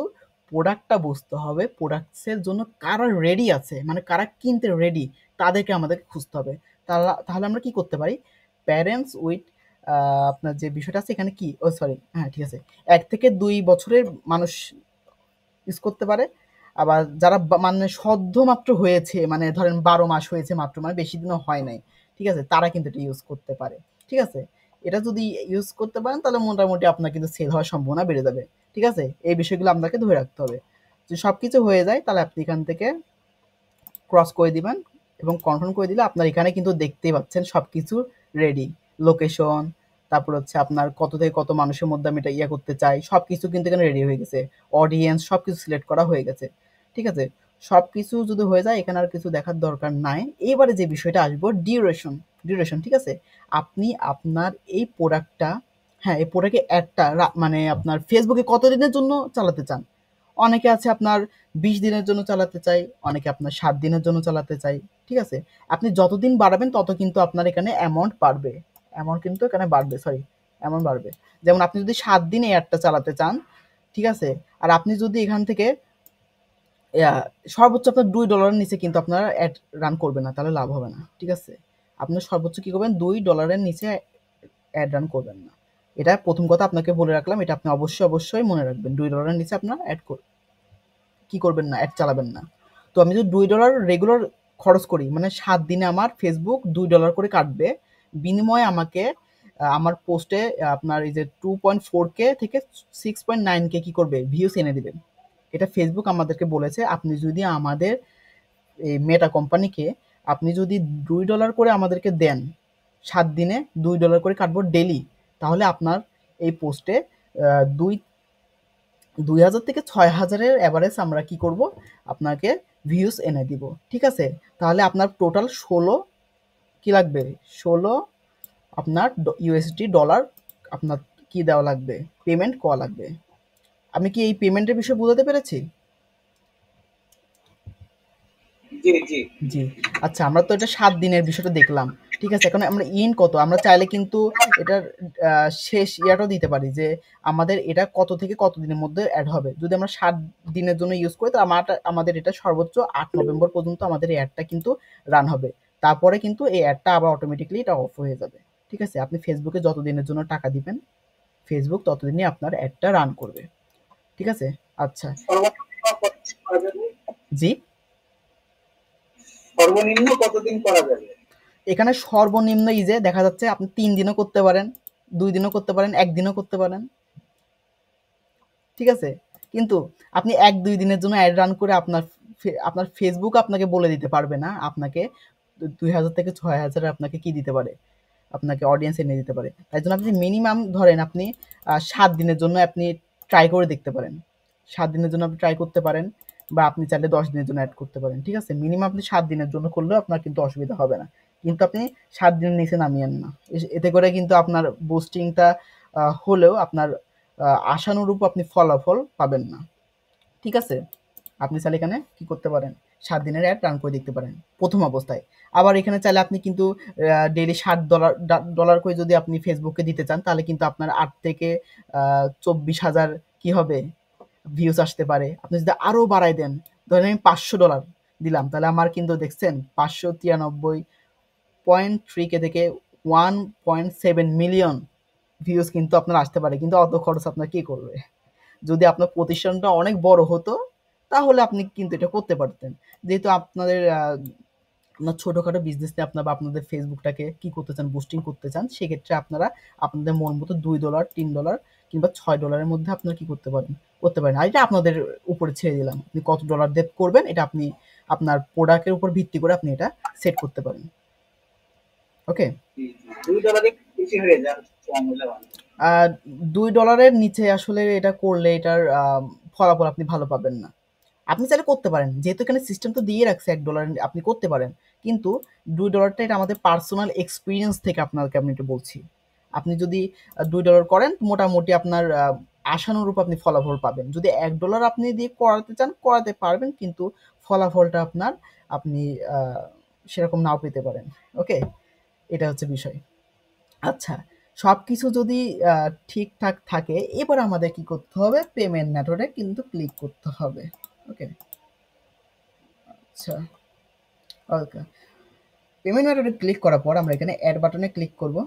B: প্রোডাক্টটা বুঝতে হবে, প্রোডাক্টসের জন্য কারা রেডি আছে, মানে কারা কিনতে রেডি, তাদেরকে আমাদেরকে খুঁজতে হবে। তাহলে আমরা কি করতে পারি, প্যারেন্টস উইথ আপনার যে বিষয়টা আছে এখানে কি, ও সরি, হ্যাঁ ঠিক আছে, 1 থেকে 2 বছরের মানুষ ইউজ করতে পারে। আবার যারা মানে সদ্য মাত্র হয়েছে, মানে ধরেন 12 মাস হয়েছে মাত্র, মানে বেশি দিনও হয় নাই, ঠিক আছে, তারা কিন্তু এটা ইউজ করতে পারে। ঠিক আছে, এটা যদি ইউজ করতে পারেন তাহলে মোটামুটি আপনার কিন্তু সেল হওয়ার সম্ভাবনা বেড়ে যাবে। ঠিক আছে, এই বিষয়গুলো আপনাকে ধরে রাখতে হবে। যদি সবকিছু হয়ে যায় তাহলে আপনি এখান থেকে ক্রস করে দিবেন এবং কনফার্ম করে দিলে আপনার এখানে কিন্তু দেখতেই পাচ্ছেন সবকিছু রেডি, লোকেশন, তারপর হচ্ছে আপনার কত থেকে কত মানুষের মধ্যে আমি এটা ইয়ে করতে চাই, সবকিছু কিন্তু এখানে রেডি হয়ে গেছে, অডিয়েন্স সবকিছু সিলেক্ট করা হয়ে গেছে। ঠিক আছে, সবকিছু যদি হয়ে যায় এখানে আর কিছু দেখার দরকার নাই। এবারে যে বিষয়টা আসবো, ডিউরেশন। ডিউরেশন, ঠিক আছে, আপনি আপনার এই প্রোডাক্টটা, হ্যাঁ এই প্রোডাক্টে অ্যাডটা মানে আপনার ফেসবুকে কতদিনের জন্য চালাতে চান? অনেকে আছে আপনার 20 দিনের জন্য চালাতে চাই, অনেকে আপনার 7 দিনের জন্য চালাতে চাই। ঠিক আছে? আপনি যতদিন বাড়াবেন তত কিন্তু আপনার এখানে অ্যামাউন্ট বাড়বে। অ্যামাউন্ট কিন্তু এখানে বাড়বে, সরি, অ্যামাউন্ট বাড়বে। যেমন আপনি যদি 7 দিন এই অ্যাডটা চালাতে চান, ঠিক আছে? আর আপনি যদি এখান থেকে ইয়া সর্বোচ্চ আপনার $2 নিচে কিন্তু আপনার অ্যাড রান করবে না, তাহলে লাভ হবে না। ঠিক আছে? আপনার সর্বোচ্চ কি করবেন, $2 নিচে অ্যাড রান করবেন না। এটা প্রথম কথা আপনাকে বলে রাখলাম, এটা আপনি অবশ্যই মনে রাখবেন। $2 নিচে আপনার কি করবেন না, অ্যাড চালাবেন না। তো আমি যদি $2 রেগুলার খরচ করি, মানে 7 দিনে আমার ফেসবুক $2 করে কাটবে, বিনিময়ে আমাকে আমার পোস্টে আপনার এই যে 2.4K থেকে 6.9K কি করবে, ভিউস এনে দিবে। এটা ফেসবুক আমাদেরকে বলেছে। আপনি যদি আমাদের এই মেটা কোম্পানিকে আপনি যদি $2 করে আমাদেরকে দেন, 7 দিনে $2 করে কাটবো ডেলি, তাহলে আপনার এই পোস্টে দুই 2000 থেকে 6000-এর এভারেজ আমরা কি করব, আপনাকে ভিউজ এনে দিব। ঠিক আছে, তাহলে আপনার টোটাল 16 কি লাগবে, 16 আপনার ইউএসডি ডলার আপনার কি দেওয়া লাগবে, পেমেন্ট করা লাগবে। আমি কি এই পেমেন্টের বিষয়ে বোঝাতে পেরেছি?
A: জি, জি।
B: জি। আচ্ছা, আমরা তো এটা 7 দিনের বিষয়টা দেখলাম। ঠিক আছে, এখন আমরা ইন কত, আমরা চাইলে কিন্তু এটার শেষ ইয়াটাও দিতে পারি যে আমাদের এটা কত থেকে কত দিনের মধ্যে অ্যাড হবে। যদি আমরা 7 দিনের জন্য ইউজ করি, তো আমাদের এটা সর্বোচ্চ 8 নভেম্বর পর্যন্ত আমাদের এই অ্যাডটা কিন্তু রান হবে। তারপরে কিন্তু এই অ্যাডটা আবার অটোমেটিক্যালি এটা অফ হয়ে যাবে। ঠিক আছে, আপনি ফেসবুকে যত দিনের জন্য টাকা দিবেন, ফেসবুক ততদিনই আপনার অ্যাডটা রান করবে। ঠিক আছে? আচ্ছা। জি?
A: সর্বনিম্ন কতদিন করা যাবে?
B: এখানে সর্বনিম্ন ইজে দেখা যাচ্ছে আপনি 3 দিনও করতে পারেন, 2 দিনও করতে পারেন, 1 দিনও করতে পারেন। ঠিক আছে? কিন্তু আপনি 1-2 দিনের জন্য অ্যাড রান করে আপনার ফেসবুক আপনাকে বলে দিতে পারবে না আপনাকে 2000 থেকে 6000 আপনাকে কি দিতে পারে, আপনাকে অডিয়েন্স এনে দিতে পারে। তাই জন্য আপনি মিনিমাম ধরেন আপনি 7 দিনের জন্য আপনি ট্রাই করে দেখতে পারেন। 7 দিনের জন্য আপনি ট্রাই করতে পারেন, বা আপনি চাইলে 10 দিনের জন্য এড করতে পারেন। ঠিক আছে? মিনিমাম আপনি 7 দিনের জন্য করলেও আপনার কিন্তু অসুবিধা হবে না। কিন্তু আপনি 7 দিনের নিচে নামিয়েন না। এতে করে কিন্তু আপনার বুস্টিংটা হলেও আপনার আশানুরূপ আপনি ফলাফল পাবেন না। ঠিক আছে? আপনি চাইলে এখানে কি করতে পারেন, 7 দিনের অ্যাড রান করে দেখতে পারেন প্রথম অবস্থায়। আবার এখানে চাইলে আপনি কিন্তু ডেইলি $60 করে যদি আপনি ফেসবুকে দিতে চান, তাহলে কিন্তু আপনার 8 থেকে 24,000 কি হবে, ভিউজ আসতে পারে। আপনি যদি আরো বাড়ায় দেন, ধরেন আমি $500 দিলাম, তাহলে আমার কিন্তু দেখছেন 593.3K থেকে 1.7 মিলিয়ন ভিউজ কিন্তু আপনার আসতে পারে। কিন্তু অত খরচ আপনার কে করবে? যদি আপনার প্রতিষ্ঠানটা অনেক বড় হতো, তাহলে আপনি কিন্তু এটা করতে পারতেন। যেহেতু আপনাদের আপনার ছোটখাটো বিজনেস নিয়ে আপনারা বা আপনাদের ফেসবুকটাকে কি করতে চান, বুস্টিং করতে চান, সেক্ষেত্রে আপনারা আপনাদের মন মতো $2, $3 কিংবা $6 মধ্যে আপনারা কি করতে পারেন। আর এটা আপনাদের উপরে ছেড়ে দিলাম, আপনি কত ডলার দিয়ে করবেন এটা আপনি আপনার প্রোডাক্টের উপর ভিত্তি করে আপনি এটা সেট করতে পারেন। ওকে, আর $2 নিচে আসলে এটা করলে এটার ফলাফল আপনি ভালো পাবেন না। আপনি চাইলে করতে পারেন, যেহেতু এখানে সিস্টেম তো দিয়ে রাখছে $1 আপনি করতে পারেন, কিন্তু $2টা এটা আমাদের পার্সোনাল এক্সপিরিয়েন্স থেকে আপনাকে আমি এটা বলছি। আপনি যদি $2 করেন মোটামুটি আপনার আশানুরূপ আপনি ফলাফল পাবেন। যদি $1 আপনি দিয়ে করাতে চান করাতে পারবেন, কিন্তু ফলাফলটা আপনার আপনি সেরকম নাও পেতে পারেন। ওকে, এটা হচ্ছে বিষয়। আচ্ছা, সবকিছু যদি ঠিকঠাক থাকে, এবার আমাদের কি করতে হবে, পেমেন্ট মেথডে কিন্তু ক্লিক করতে হবে। ওকে, আচ্ছা, ওকে, পেমেন্ট মেথডে ক্লিক করার পর আমরা এখানে অ্যাড বাটনে ক্লিক করব।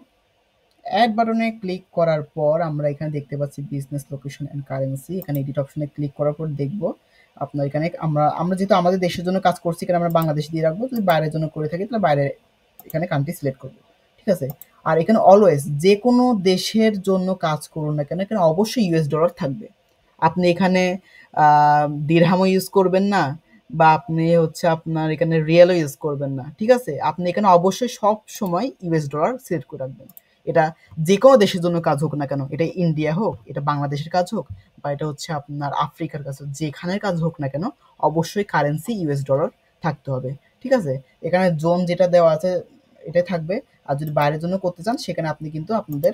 B: অ্যাড বাটনে ক্লিক করার পর আমরা এখানে দেখতে পাচ্ছি বিজনেস লোকেশন অ্যান্ড কারেন্সি। এখানে এডিট অপশনে ক্লিক করার পর দেখব আপনার এখানে আমরা যেহেতু আমাদের দেশের জন্য কাজ করছি, এখানে আমরা বাংলাদেশ দিয়ে রাখবো। যদি বাইরের জন্য করে থাকি তাহলে বাইরে এখানে কান্ট্রি সিলেক্ট করবো। ঠিক আছে, আর এখানে অলওয়েজ যে কোনো দেশের জন্য কাজ করুন না কেন, এখানে অবশ্যই $US থাকবে। আপনি এখানে দিরহামও ইউজ করবেন না, বা আপনি হচ্ছে আপনার এখানে রিয়েলও ইউজ করবেন না। ঠিক আছে, আপনি এখানে অবশ্যই সব সময় $US সিলেক্ট করে রাখবেন। এটা যে কোনো দেশের জন্য কাজ হোক না কেন, এটা ইন্ডিয়া হোক, এটা বাংলাদেশের কাজ হোক, বা এটা হচ্ছে আপনার আফ্রিকার কাজ হোক, যেখানের কাজ হোক না কেন অবশ্যই কারেন্সি $US থাকতে হবে। ঠিক আছে, এখানে জোন যেটা দেওয়া আছে এটাই থাকবে। আর যদি বাইরের জন্য করতে চান সেখানে আপনি কিন্তু আপনাদের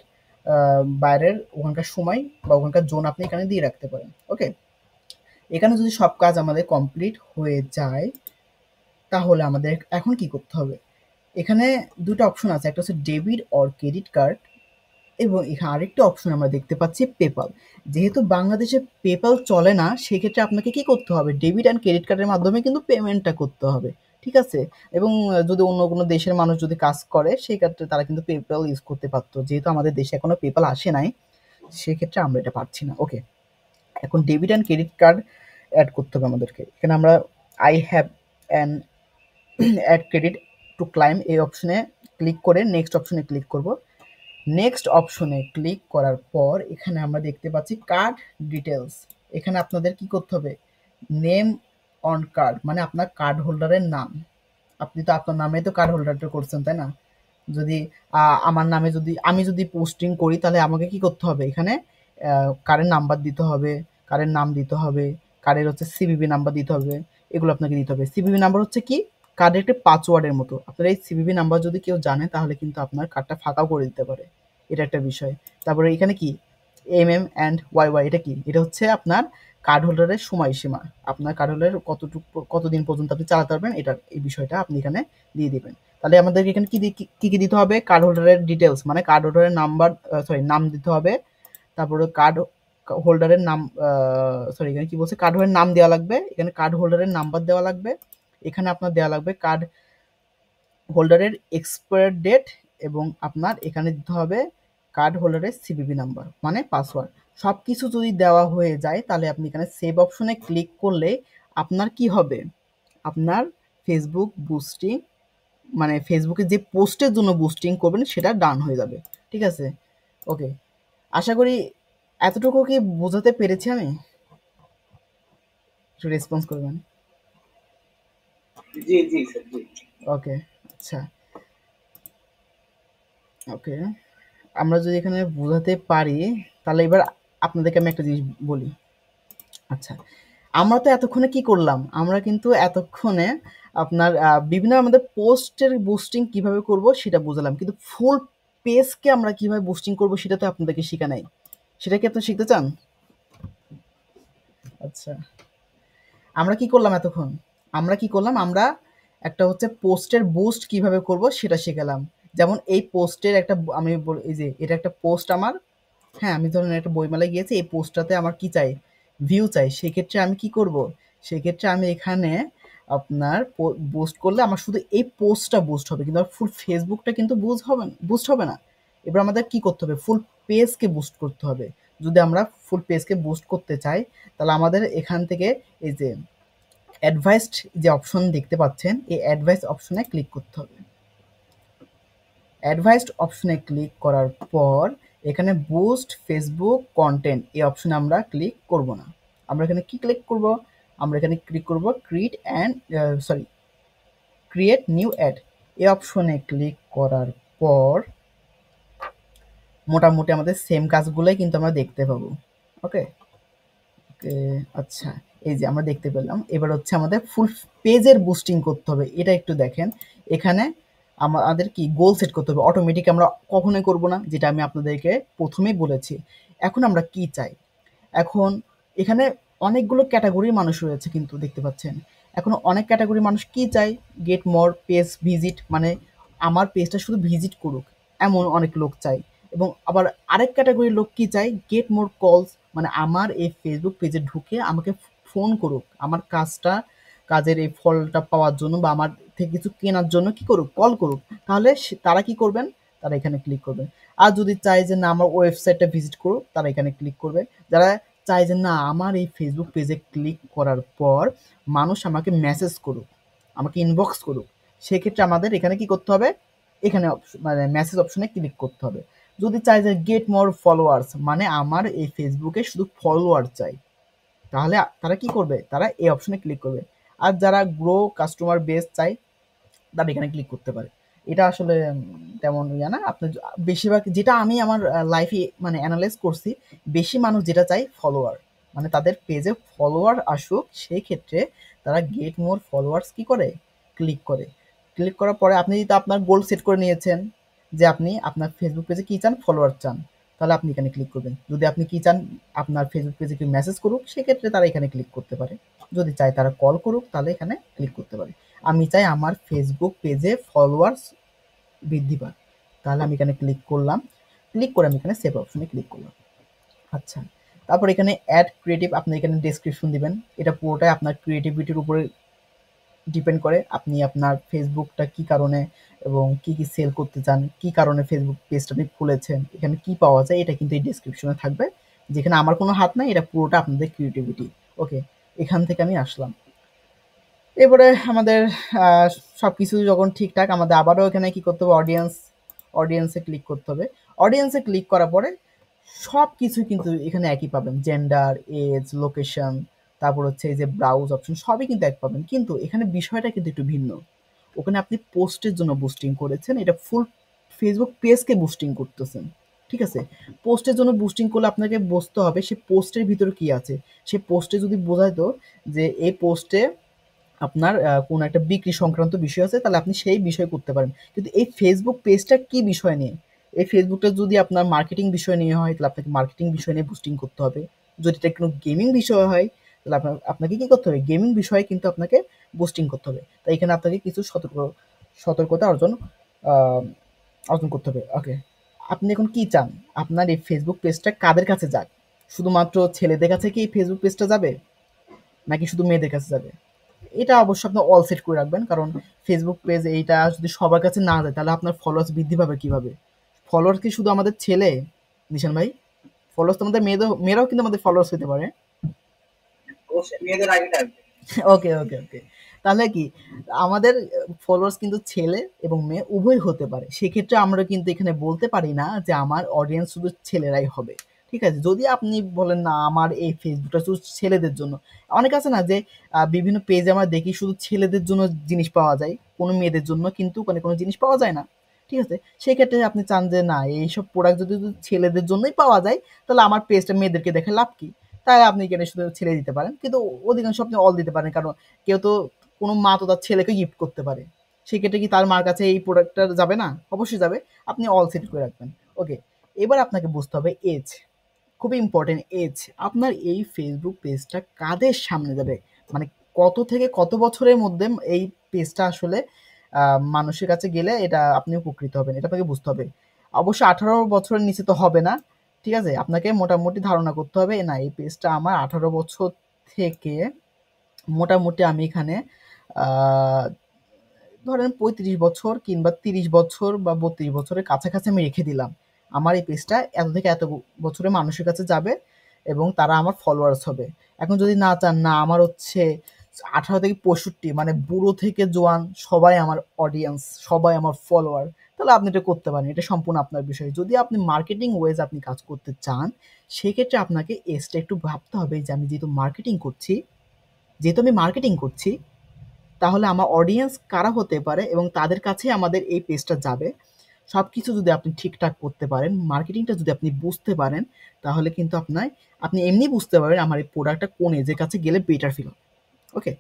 B: বাইরের ওখানকার সময় বা ওখানকার জোন আপনি এখানে দিয়ে রাখতে পারেন। ওকে, এখানে যদি সব কাজ আমাদের কমপ্লিট হয়ে যায় তাহলে আমাদের এখন কি করতে হবে, এখানে দুটো অপশন আছে, একটা হচ্ছে ডেবিট অর ক্রেডিট কার্ড, এবং এখানে আরেকটা অপশন আমরা দেখতে পাচ্ছি পেপাল। যেহেতু বাংলাদেশে পেপাল চলে না, সেক্ষেত্রে আপনাকে কি করতে হবে, ডেবিট অ্যান্ড ক্রেডিট কার্ডের মাধ্যমে কিন্তু পেমেন্টটা করতে হবে। ঠিক আছে, এবং যদি অন্য কোনো দেশের মানুষ যদি কাজ করে সেই ক্ষেত্রে তারা কিন্তু পেপাল ইউজ করতে পারতো, যেহেতু আমাদের দেশে এখনো পেপাল আসে নাই সেক্ষেত্রে আমরা এটা পারছি না। ওকে, এখন debit and credit card add করতে হবে আমাদেরকে। এখানে আমরা I have an add credit to claim এই অপশনে ক্লিক করে নেক্সট অপশনে ক্লিক করব। নেক্সট অপশনে ক্লিক করার পর এখানে আমরা দেখতে পাচ্ছি কার্ড ডিটেলস। এখানে আপনাদের কি করতে হবে, নেম অন কার্ড মানে আপনার কার্ড হোল্ডারের নাম। আপনি তো আপনার নামে তো কার্ড হোল্ডারটা করছেন, তাই না? যদি আমার নামে আমি যদি পোস্টিং করি তাহলে আমাকে কি করতে হবে, এখানে কার্ডের নাম্বার দিতে হবে, কার্ডের নাম দিতে হবে, কার্ডের হচ্ছে সিভিভি নাম্বার দিতে হবে, এগুলো আপনাকে দিতে হবে। সিভিভি নাম্বার হচ্ছে কি, কার্ডের একটা পাসওয়ার্ডের মতো। আপনার এই সিভিভি নাম্বার যদি কেউ জানে তাহলে কিন্তু আপনার কার্ডটা ফাঁকাও করে দিতে পারে, এটা একটা বিষয়। তারপরে এখানে কি অ্যান্ড ওয়াই, এটা কি, এটা হচ্ছে আপনার কার্ড হোল্ডারের সময়সীমা, আপনার কার্ড হোল্ডারের কতদিন পর্যন্ত আপনি চালাতে পারবেন, এটার এই বিষয়টা আপনি এখানে দিয়ে দিবেন। তাহলে আমাদের এখানে কি দিতে হবে, কার্ড হোল্ডারের ডিটেলস মানে কার্ড হোল্ডারের নাম্বার, নাম দিতে হবে। তারপরে কার্ড হোল্ডারের নাম, এখানে কি বলছে, কার্ড হোল্ডারের নাম দেওয়া লাগবে, এখানে কার্ড হোল্ডারের নাম্বার দেওয়া লাগবে, এখানে আপনার দেওয়া লাগবে কার্ড হোল্ডারের এক্সপায়ার ডেট, এবং আপনার এখানে দিতে হবে কার্ড হোল্ডারের সিভিভি নাম্বার মানে পাসওয়ার্ড। সব কিছু যদি দেওয়া হয়ে যায় তাহলে আপনি এখানে সেভ অপশনে ক্লিক করলে আপনার কি হবে, আপনার ফেসবুক বুস্টিং মানে ফেসবুকে যে পোস্টের জন্য বুস্টিং করবেন সেটা ডান হয়ে যাবে। ঠিক আছে, ওকে, আশা করি এতটুকু কি বোঝাতে পেরেছি আমি, একটু রেসপন্স করবেন।
A: জি জি স্যার, জি।
B: ওকে, আচ্ছা, ওকে, আমরা যদি এখানে বোঝাতে পারি তাহলে এবার আপনাদেরকে আমি একটা জিনিস বলি। আচ্ছা, আমরা তো এতক্ষণে কি করলাম, আমরা কিন্তু এতক্ষণে আপনার বিভিন্ন আমাদের পোস্টের বুস্টিং কিভাবে করব সেটা বুঝলাম, কিন্তু ফুল পেজকে আমরা কিভাবে বুস্টিং করব সেটা তো আপনাদেরকে শেখা নাই। সেটা কি আপনি শিখতে চান? আচ্ছা, আমরা কি করলাম এতক্ষণ, আমরা একটা হচ্ছে পোস্টের বুস্ট কিভাবে করব সেটা শিখালাম। যেমন এই পোস্টের একটা এই যে এটা একটা পোস্ট আমার, হ্যাঁ, আমি ধরুন একটা বইমেলায় গিয়েছি, এই পোস্টটাতে আমার কি চাই, ভিউ চাই। সেক্ষেত্রে আমি কি করব, সেক্ষেত্রে আমি এখানে আপনার বুস্ট করলে আমার শুধু এই পোস্টটা বুস্ট হবে, কিন্তু আমার ফুল ফেসবুকটা কিন্তু বুস্ট হবে না। এবার আমাদের কি করতে হবে, ফুল পেজকে বুস্ট করতে হবে। যদি আমরা ফুল পেজকে বুস্ট করতে চাই তাহলে আমাদের এখান থেকে এই যে অ্যাডভাইসড যে অপশন দেখতে পাচ্ছেন, এই অ্যাডভাইস অপশনে ক্লিক করতে হবে। অ্যাডভাইসড অপশনে ক্লিক করার পর এখানে বুস্ট ফেসবুক কন্টেন্ট এই অপশনে আমরা ক্লিক করব না। আমরা এখানে কি ক্লিক করব? আমরা এখানে ক্লিক করব ক্রিয়েট নিউ অ্যাড। এই অপশনে ক্লিক করার পর মোটামুটি আমাদের সেম কাজগুলোই কিন্তু আমরা দেখতে পাবো। ওকে, ওকে, আচ্ছা, এই যে আমরা দেখতে পেলাম। এবার হচ্ছে আমাদের ফুল পেজের বুস্টিং করতে হবে। এটা একটু দেখেন, এখানে আমাদের কি গোল সেট করতে হবে। অটোমেটিক আমরা কখনোই করব না, যেটা আমি আপনাদেরকে প্রথমেই বলেছি। এখন আমরা কি চাই? এখন এখানে অনেকগুলো ক্যাটাগরির মানুষ রয়েছে কিন্তু দেখতে পাচ্ছেন। এখন অনেক ক্যাটাগরির মানুষ কি চায়? গেট মোর পেজ ভিজিট, মানে আমার পেজটা শুধু ভিজিট করুক, এমন অনেক লোক চায়। এবং আবার আরেক ক্যাটাগরির লোক কি চায়? গেট মোর কলস, মানে আমার এই ফেসবুক পেজে ঢুকে আমাকে ফোন করুক, আমার কাজের এই ফলটা পাওয়ার জন্য বা আমার থেকে কিছু কেনার জন্য কি করুক? কল করুক। তাহলে তারা কি করবেন? তারা এখানে ক্লিক করবেন। আর যদি চায় যে না আমার ওয়েবসাইটটা ভিজিট করুক, তারা এখানে ক্লিক করবে। যারা চায় যে না আমার এই ফেসবুক পেজে ক্লিক করার পর মানুষ আমাকে মেসেজ করুক, আমাকে ইনবক্স করুক, সেক্ষেত্রে আমাদের এখানে কি করতে হবে? এখানে মানে মেসেজ অপশনে ক্লিক করতে হবে। যদি চাই যে গেট মোর ফলোয়ার্স, মানে আমার এই ফেসবুকে শুধু ফলোয়ার চাই, তাহলে তারা কি করবে? তারা এই অপশনে ক্লিক করবে। আর যারা গ্রো কাস্টমার বেস চাই, তারা এখানে ক্লিক করতে পারে। এটা আসলে তেমন ইয়া না। আপনি বেশিরভাগ যেটা আমি আমার লাইফে মানে অ্যানালাইজ করছি, বেশি মানুষ যেটা চায় ফলোয়ার, মানে তাদের পেজে ফলোয়ার আসুক, সেই ক্ষেত্রে তারা গেট মোর ফলোয়ার্স কি করে? ক্লিক করে। ক্লিক করার পরে আপনি যদি আপনার গোল সেট করে নিয়েছেন যে আপনি আপনার ফেসবুক পেজে কি চান? ফলোয়ার চান, তাহলে আপনি এখানে ক্লিক করবেন। যদি আপনি কি চান? আপনার ফেসবুক পেজে কেউ মেসেজ করুক, সেক্ষেত্রে তারা এখানে ক্লিক করতে পারে। যদি চায় তারা কল করুক, তাহলে এখানে ক্লিক করতে পারে। আমি চাই আমার ফেসবুক পেজে ফলোয়ার্স বৃদ্ধি পাক, তাহলে আমি এখানে ক্লিক করলাম। ক্লিক করে আমি এখানে সেভ অপশনে ক্লিক করলাম। আচ্ছা, তারপর এখানে অ্যাড ক্রিয়েটিভ, আপনি এখানে ডেসক্রিপশন দিবেন। এটা পুরোটাই আপনার ক্রিয়েটিভিটির উপরে ডিপেন্ড করে। আপনি আপনার ফেসবুকটা কি কারণে এবং কি কি সেল করতে চান, কি কারণে ফেসবুক পেজটা আপনি খুলেছেন, এখানে কি পাওয়া যায়, এটা কিন্তু এই ডেসক্রিপশনে থাকবে। যেখানে আমার কোনো হাত নাই, এটা পুরোটা আপনাদের ক্রিয়েটিভিটি। ওকে, এখান থেকে আমি আসলাম। এরপরে আমাদের সবকিছু যখন ঠিকঠাক, আমাদের আবারও এখানে কি করতে হবে? অডিয়েন্সে ক্লিক করতে হবে। অডিয়েন্সে ক্লিক করার পরে সবকিছু কিন্তু এখানে একই পাবেন। জেন্ডার, এজ, লোকেশন, তারপর হচ্ছে এই যে ব্রাউজ অপশন, সবই কিন্তু এক পাবেন। কিন্তু এখানে বিষয়টা কিন্তু একটু ভিন্ন। ওখানে আপনি পোস্টের জন্য বুস্টিং করেছেন, এটা ফুল ফেসবুক পেজকে বুস্টিং করতেছেন। ঠিক আছে? পোস্টের জন্য বুস্টিং করলে আপনাকে বুঝতে হবে সে পোস্টের ভিতরে কি আছে। সে পোস্টে যদি বোঝাইতো যে এই পোস্টে আপনার কোনো একটা বিক্রি সংক্রান্ত বিষয় আছে, তাহলে আপনি সেই বিষয় করতে পারেন। কিন্তু এই ফেসবুক পেজটা কি বিষয় নিয়ে? এই ফেসবুকটা যদি আপনার মার্কেটিং বিষয় নিয়ে হয়, তাহলে আপনাকে মার্কেটিং বিষয় নিয়ে বুস্টিং করতে হবে। যদি এটা কোনো গেমিং বিষয় হয়, তাহলে আপনাকে কি করতে হবে? গেমিং বিষয়ে কিন্তু আপনাকে বুস্টিং করতে হবে। তাই এখানে আপনাকে কিছু সতর্কতা আ অর্জন করতে হবে। ওকে। আপনি এখন কি চান? আপনার এই ফেসবুক পেজটা কাদের কাছে যাক? শুধুমাত্র ছেলেদের কাছে কি এই ফেসবুক পেজটা যাবে? নাকি শুধু মেয়েদের কাছে যাবে? এটা অবশ্যই আপনি অল সেট করে রাখবেন। কারণ ফেসবুক পেজ এইটা যদি সবার কাছে না যায়, তাহলে আপনার ফলোয়ার্স বৃদ্ধি পাবে কিভাবে? ফলোয়ার কি শুধু আমাদের ছেলে? নিশান ভাই, ফলোয়ার্স তো আমাদের মেয়েরাও কিন্তু আমাদের ফলোয়ার্স হতে পারে।
A: অবশ্যই মেয়েদের আইডিটা আসবে।
B: ওকে, ওকে, ওকে। তাহলে কি আমাদের ফলোয়ার্স কিন্তু ছেলে এবং মেয়ে উভয় হতে পারে। সেক্ষেত্রে আমরা কিন্তু এখানে বলতে পারি না যে আমার অডিয়েন্স শুধু ছেলেরাই হবে। ঠিক আছে? যদি আপনি বলেন না আমার এই ফেসবুকটা শুধু ছেলেদের জন্য। অনেক আছে না যে বিভিন্ন পেজে আমরা দেখি শুধু ছেলেদের জন্য জিনিস পাওয়া যায়। কোনো মেয়েদের জন্য কিন্তু কোনো জিনিস পাওয়া যায় না। ঠিক আছে? সেক্ষেত্রে আপনি চান যে না এইসব প্রোডাক্ট যদি শুধু ছেলেদের জন্যই পাওয়া যায়, তাহলে আমার পেজটা মেয়েদেরকে দেখে লাভ কি? তাই আপনি এখানে শুধু ছেড়ে দিতে পারেন। কিন্তু অধিকাংশ আপনি অল দিতে পারেন। কারণ কেউ তো কোনো মা তো তার ছেলেকে গিফট করতে পারে। সেক্ষেত্রে কি তার মার কাছে এই প্রোডাক্টটা যাবে না? অবশ্যই যাবে। আপনি অল সেট করে রাখবেন। ওকে। এবার আপনাকে বুঝতে হবে এজ। খুবই ইম্পোর্টেন্ট এজ। আপনার এই ফেসবুক পেজটা কাদের সামনে যাবে? মানে কত থেকে কত বছরের মধ্যে এই পেজটা আসলে মানুষের কাছে গেলে এটা আপনি উপকৃত হবেন। এটা আপনাকে বুঝতে হবে। অবশ্যই 18 বছরের নিচে তো হবে না। ঠিক আছে? আপনাকে মোটামুটি ধারণা করতে হবে না এই পেজটা আমার 18 বছর থেকে মোটামুটি আমি এখানে আ ধরেন ৩৫ বছর কিংবা ৩০ বছর বা ৩২ বছরের কাছাকাছি আমি রেখে দিলাম। আমার এই পেজটা এত থেকে এত বছরে মানুষের কাছে যাবে এবং তারা আমার ফলোয়ার্স হবে। এখন যদি না চান, না আমার হচ্ছে 18 থেকে 65 মানে বুড়ো থেকে জোয়ান সবাই আমার অডিয়েন্স, সবাই আমার ফলোয়ার, তাহলে আপনি এটা করতে পারেন। এটা সম্পূর্ণ আপনার বিষয়। যদি আপনি মার্কেটিং ওয়েজ আপনি কাজ করতে চান, সেক্ষেত্রে আপনাকে এজটা একটু ভাবতে হবে যে আমি যেহেতু আমি মার্কেটিং করছি, তাহলে আমার অডিয়েন্স কারা হতে পারে এবং তাদের কাছে আমাদের এই পেজটা যাবে। সবকিছু যদি আপনি ঠিকঠাক করতে পারেন, মার্কেটিংটা যদি আপনি বুঝতে পারেন, তাহলে কিন্তু আপনি এমনি বুঝতে পারবেন আমার এই প্রোডাক্টটা কোন এজের কাছে গেলে বেটার ফিল হবে। ওকে?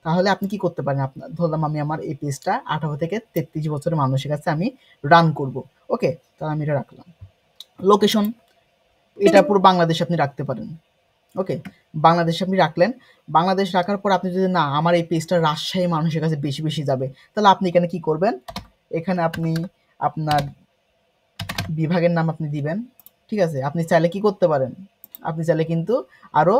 B: তাহলে আপনি কি করতে পারেন? ধরলাম আমি আমার এই পেজটা 18 থেকে 33 বছরের মানুষের কাছে আমি রান করব। ওকে? তাহলে আমি এটা রাখলাম। লোকেশন, এটা পুরো বাংলাদেশে আপনি রাখতে পারেন। ওকে? বাংলাদেশে আপনি রাখলেন। বাংলাদেশ রাখার পর আপনি যদি না আমার এই পেজটা রাজশাহী মানুষের কাছে বেশি যাবে, তাহলে আপনি এখানে কি করবেন? এখানে আপনি আপনার বিভাগের নাম আপনি দিবেন। ঠিক আছে? আপনি চাইলে কি করতে পারেন? আপনি চাইলে কিন্তু আরো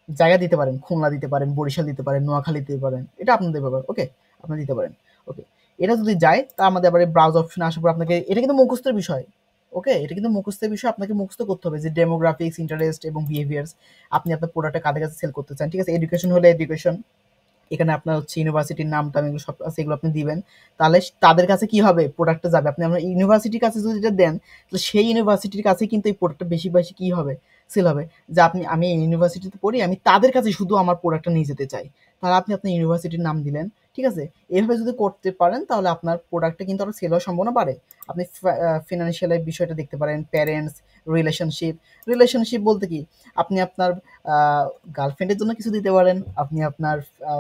B: জায়গা দিতে পারেন। খুলনা দিতে পারেন, বরিশাল দিতে পারেন, নোয়াখালী দিতে পারেন। এটা আপনাদের ব্যাপার। ওকে? আপনি দিতে পারেন। ওকে। এটা যদি যায় তা আমাদের আবার ব্রাউজ অপশনে আসার পর আপনাকে এটা কিন্তু মুখস্থের বিষয়। ওকে? এটা কিন্তু মুখস্থের বিষয়, আপনাকে মুখস্থ করতে হবে যে ডেমোগ্রাফিক্স, ইন্টারেস্ট এবং বিহেভিয়ার্স, আপনি আপনার প্রোডাক্টটা কাদের কাছে সেল করতে চান। ঠিক আছে? এডুকেশন হলে এডুকেশন, এখানে আপনার হচ্ছে ইউনিভার্সিটির নামটা এগুলো সব আছে, এগুলো আপনি দিবেন। তাহলে তাদের কাছে কি হবে? প্রোডাক্টটা যাবে। আপনি আপনার ইউনিভার্সিটির কাছে যদি এটা দেন, তো সেই ইউনিভার্সিটির কাছে কিন্তু এই প্রোডাক্টটা বেশি কি হবে? সেল হবে। যে আমি এই ইউনিভার্সিটিতে পড়ি, আমি তাদের কাছে শুধু আমার প্রোডাক্টটা নিয়ে যেতে চাই। তাহলে আপনি আপনার ইউনিভার্সিটির নাম দিলেন। ঠিক আছে? এভাবে যদি করতে পারেন তাহলে আপনার প্রোডাক্টটা কিন্তু আরো সেল হওয়ার সম্ভাবনা বাড়ে। আপনি ফিনান্সিয়াল এর বিষয়টা দেখতে পারেন, প্যারেন্টস, রিলেশনশিপ। রিলেশনশিপ বলতে কি? আপনি আপনার আ গার্লফ্রেন্ডের জন্য কিছু দিতে পারেন। আপনি আপনার আ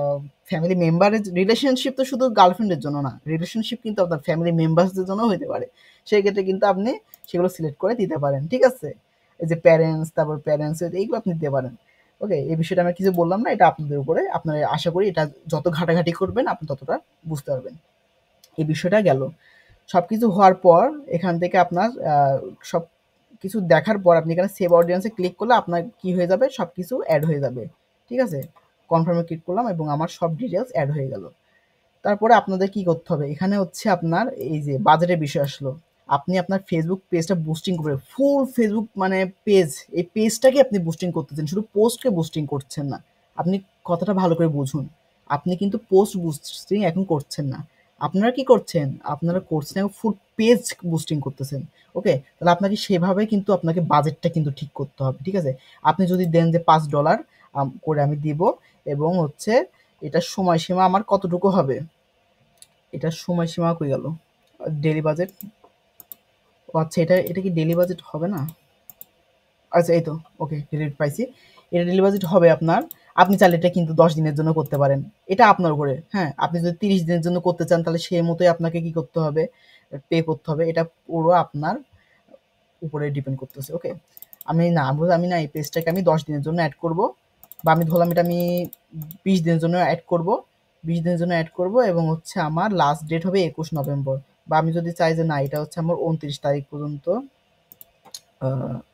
B: ফ্যামিলি মেম্বারের রিলেশনশিপ তো শুধু গার্লফ্রেন্ডের জন্য না। রিলেশনশিপ কিন্তু আপনার ফ্যামিলি মেম্বারসদের জন্যও হইতে পারে। সেক্ষেত্রে কিন্তু আপনি সেগুলো সিলেক্ট করে দিতে পারেন। ঠিক আছে? এই যে প্যারেন্টস, তারপর প্যারেন্টস এইগুলো আপনি দিতে পারেন। ওকে? এই বিষয়টা আমি কিছু বললাম না। এটা আপনাদের উপরে। আপনারা আশা করি এটা যত ঘাটাঘাটি করবেন আপনি ততটা বুঝতে পারবেন। এই বিষয়টা গেল। সবকিছু হওয়ার পর এখান থেকে আপনার সবকিছু দেখার পর আপনি এখানে সেভ অডিয়েন্স এ ক্লিক করলে আপনার কি হয়ে যাবে? সবকিছু এড হয়ে যাবে। ঠিক আছে? কনফার্ম এ ক্লিক করলাম এবং আমার সব ডিটেইলস এড হয়ে গেল। তারপরে আপনাদের কি করতে হবে? এখানে হচ্ছে আপনার এই যে বাজেটের বিষয় আসলো। আপনি আপনার ফেসবুক পেজটা বুস্টিং করবেন। ফুল ফেসবুক মানে পেজ, এই পেজটাকে আপনি বুস্টিং করতেছেন। শুধু পোস্টকে বুস্টিং করছেন না। আপনি কথাটা ভালো করে বুঝুন। আপনি কিন্তু পোস্ট বুস্টিং এখন করছেন না। আপনারা কি করছেন? আপনারা করছেন এখন ফুল পেজ বুস্টিং করতেছেন। ওকে? তাহলে আপনাকে সেভাবে কিন্তু আপনাকে বাজেটটা কিন্তু ঠিক করতে হবে। ঠিক আছে? আপনি যদি দেন যে $5 করে আমি দিব এবং হচ্ছে এটার সময়সীমা আমার কতটুকু হবে? এটার সময়সীমা কই গেল? Daily budget. ও আচ্ছা, এটা কি ডেইলি বাজেট হবে না? আচ্ছা এই তো। ওকে, ডেলিট পাইছি। এটা ডেইলি বাজেট হবে আপনার। আপনি চাইলে এটা কিন্তু 10 দিনের জন্য করতে পারেন। এটা আপনার উপরে। হ্যাঁ? আপনি যদি 30 দিনের জন্য করতে চান তাহলে সেই মতোই আপনাকে কি করতে হবে? পে করতে হবে। এটা পুরো আপনার উপরে ডিপেন্ড করতেছে। ওকে? আমি না এই পেজটাকে আমি 10 দিনের জন্য এড করব। বা আমি ধরলাম এটা আমি 20 দিনের জন্য এড করব। 20 দিনের জন্য এড করব এবং হচ্ছে আমার লাস্ট ডেট হবে 21 নভেম্বর। বা আমি যদি চাই যে না এটা হচ্ছে আমার 29 তারিখ পর্যন্ত,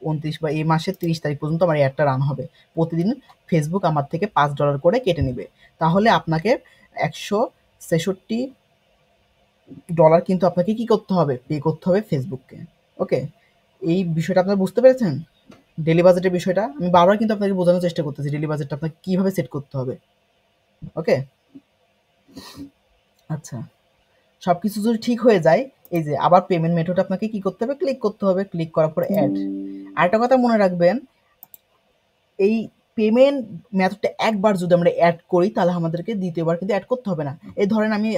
B: 29 বা এই মাসের 30 তারিখ পর্যন্ত আমার এই অ্যাডটা রান হবে। প্রতিদিন ফেসবুক আমার থেকে $5 করে কেটে নিবে। তাহলে আপনাকে $163 কিন্তু আপনাকে কি করতে হবে? পে করতে হবে ফেসবুককে। ওকে? এই বিষয়টা আপনারা বুঝতে পেরেছেন? ডেইলি বাজেটের বিষয়টা আমি বারবার কিন্তু আপনাকে বোঝানোর চেষ্টা করতেছি ডেইলি বাজেটটা আপনাকে কিভাবে সেট করতে হবে। ওকে? আচ্ছা। সবকিছু যদি ঠিক হয়ে যায়, এই যে আবার পেমেন্ট মেথড আপনাকে কি করতে হবে? ক্লিক করতে হবে। ক্লিক করার পর অ্যাড। আরেকটা কথা মনে রাখবেন, এই পেমেন্ট মেথডটা একবার যদি আমরা এড করি তাহলে আমাদেরকে দ্বিতীয়বার কিন্তু এড করতে হবে না। এই ধরেন আমি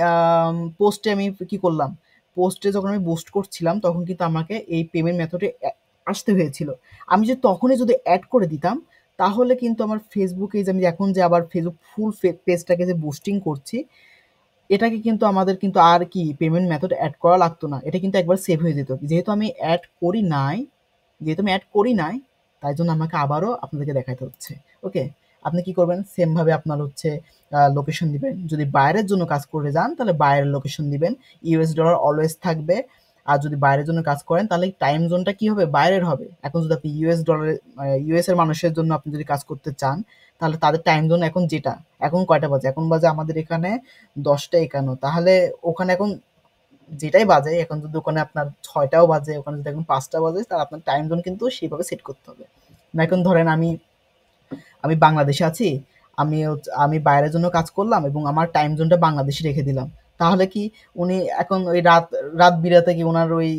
B: পোস্টে আমি কি করলাম? পোস্টে যখন আমি বুস্ট করছিলাম তখন কিন্তু আমাকে এই পেমেন্ট মেথডে আসতে হয়েছিল। আমি যদি তখনই যদি এড করে দিতাম তাহলে কিন্তু আমার ফেসবুকে যে আমি এখন যে আবার ফেসবুক ফুল পেজটাকে যে বুস্টিং করছি, এটাকে কিন্তু আমাদের কিন্তু আর কি পেমেন্ট মেথড এড করা লাগতো না। এটা কিন্তু একবার সেভ হয়ে যেত। যেহেতু আমি অ্যাড করি নাই, তাই জন্য আমাকে আবারও আপনাদেরকে দেখাইতে হচ্ছে। ওকে? আপনি কি করবেন? সেম ভাবে আপনার হচ্ছে লোকেশন দিবেন। যদি বাইরের জন্য কাজ করে যান তাহলে বাইরের লোকেশন দিবেন। ইউএস ডলার অলওয়েজ থাকবে। আর যদি বাইরের জন্য কাজ করেন তাহলে টাইম জোনটা কি হবে? বাইরের হবে। এখন যদি আপনি ইউএস এর মানুষের জন্য আপনি যদি কাজ করতে চান, তাহলে তাদের টাইম জোন এখন যেটা, এখন কয়টা বাজে? এখন বাজে আমাদের এখানে 10টা 51। তাহলে ওখানে এখন যেটাই বাজে, এখন যদি ওখানে আপনার 6টাও বাজে, ওখানে যদি এখন 5টা বাজে, তাহলে আপনার টাইম জোন কিন্তু সেইভাবে সেট করতে হবে। না এখন ধরেন আমি বাংলাদেশে আছি, আমি বাইরের জন্য কাজ করলাম এবং আমার টাইম জোনটা বাংলাদেশে রেখে দিলাম, তাহলে কি উনি এখন ওই রাত রাত বিরাতে কি ওনার ওই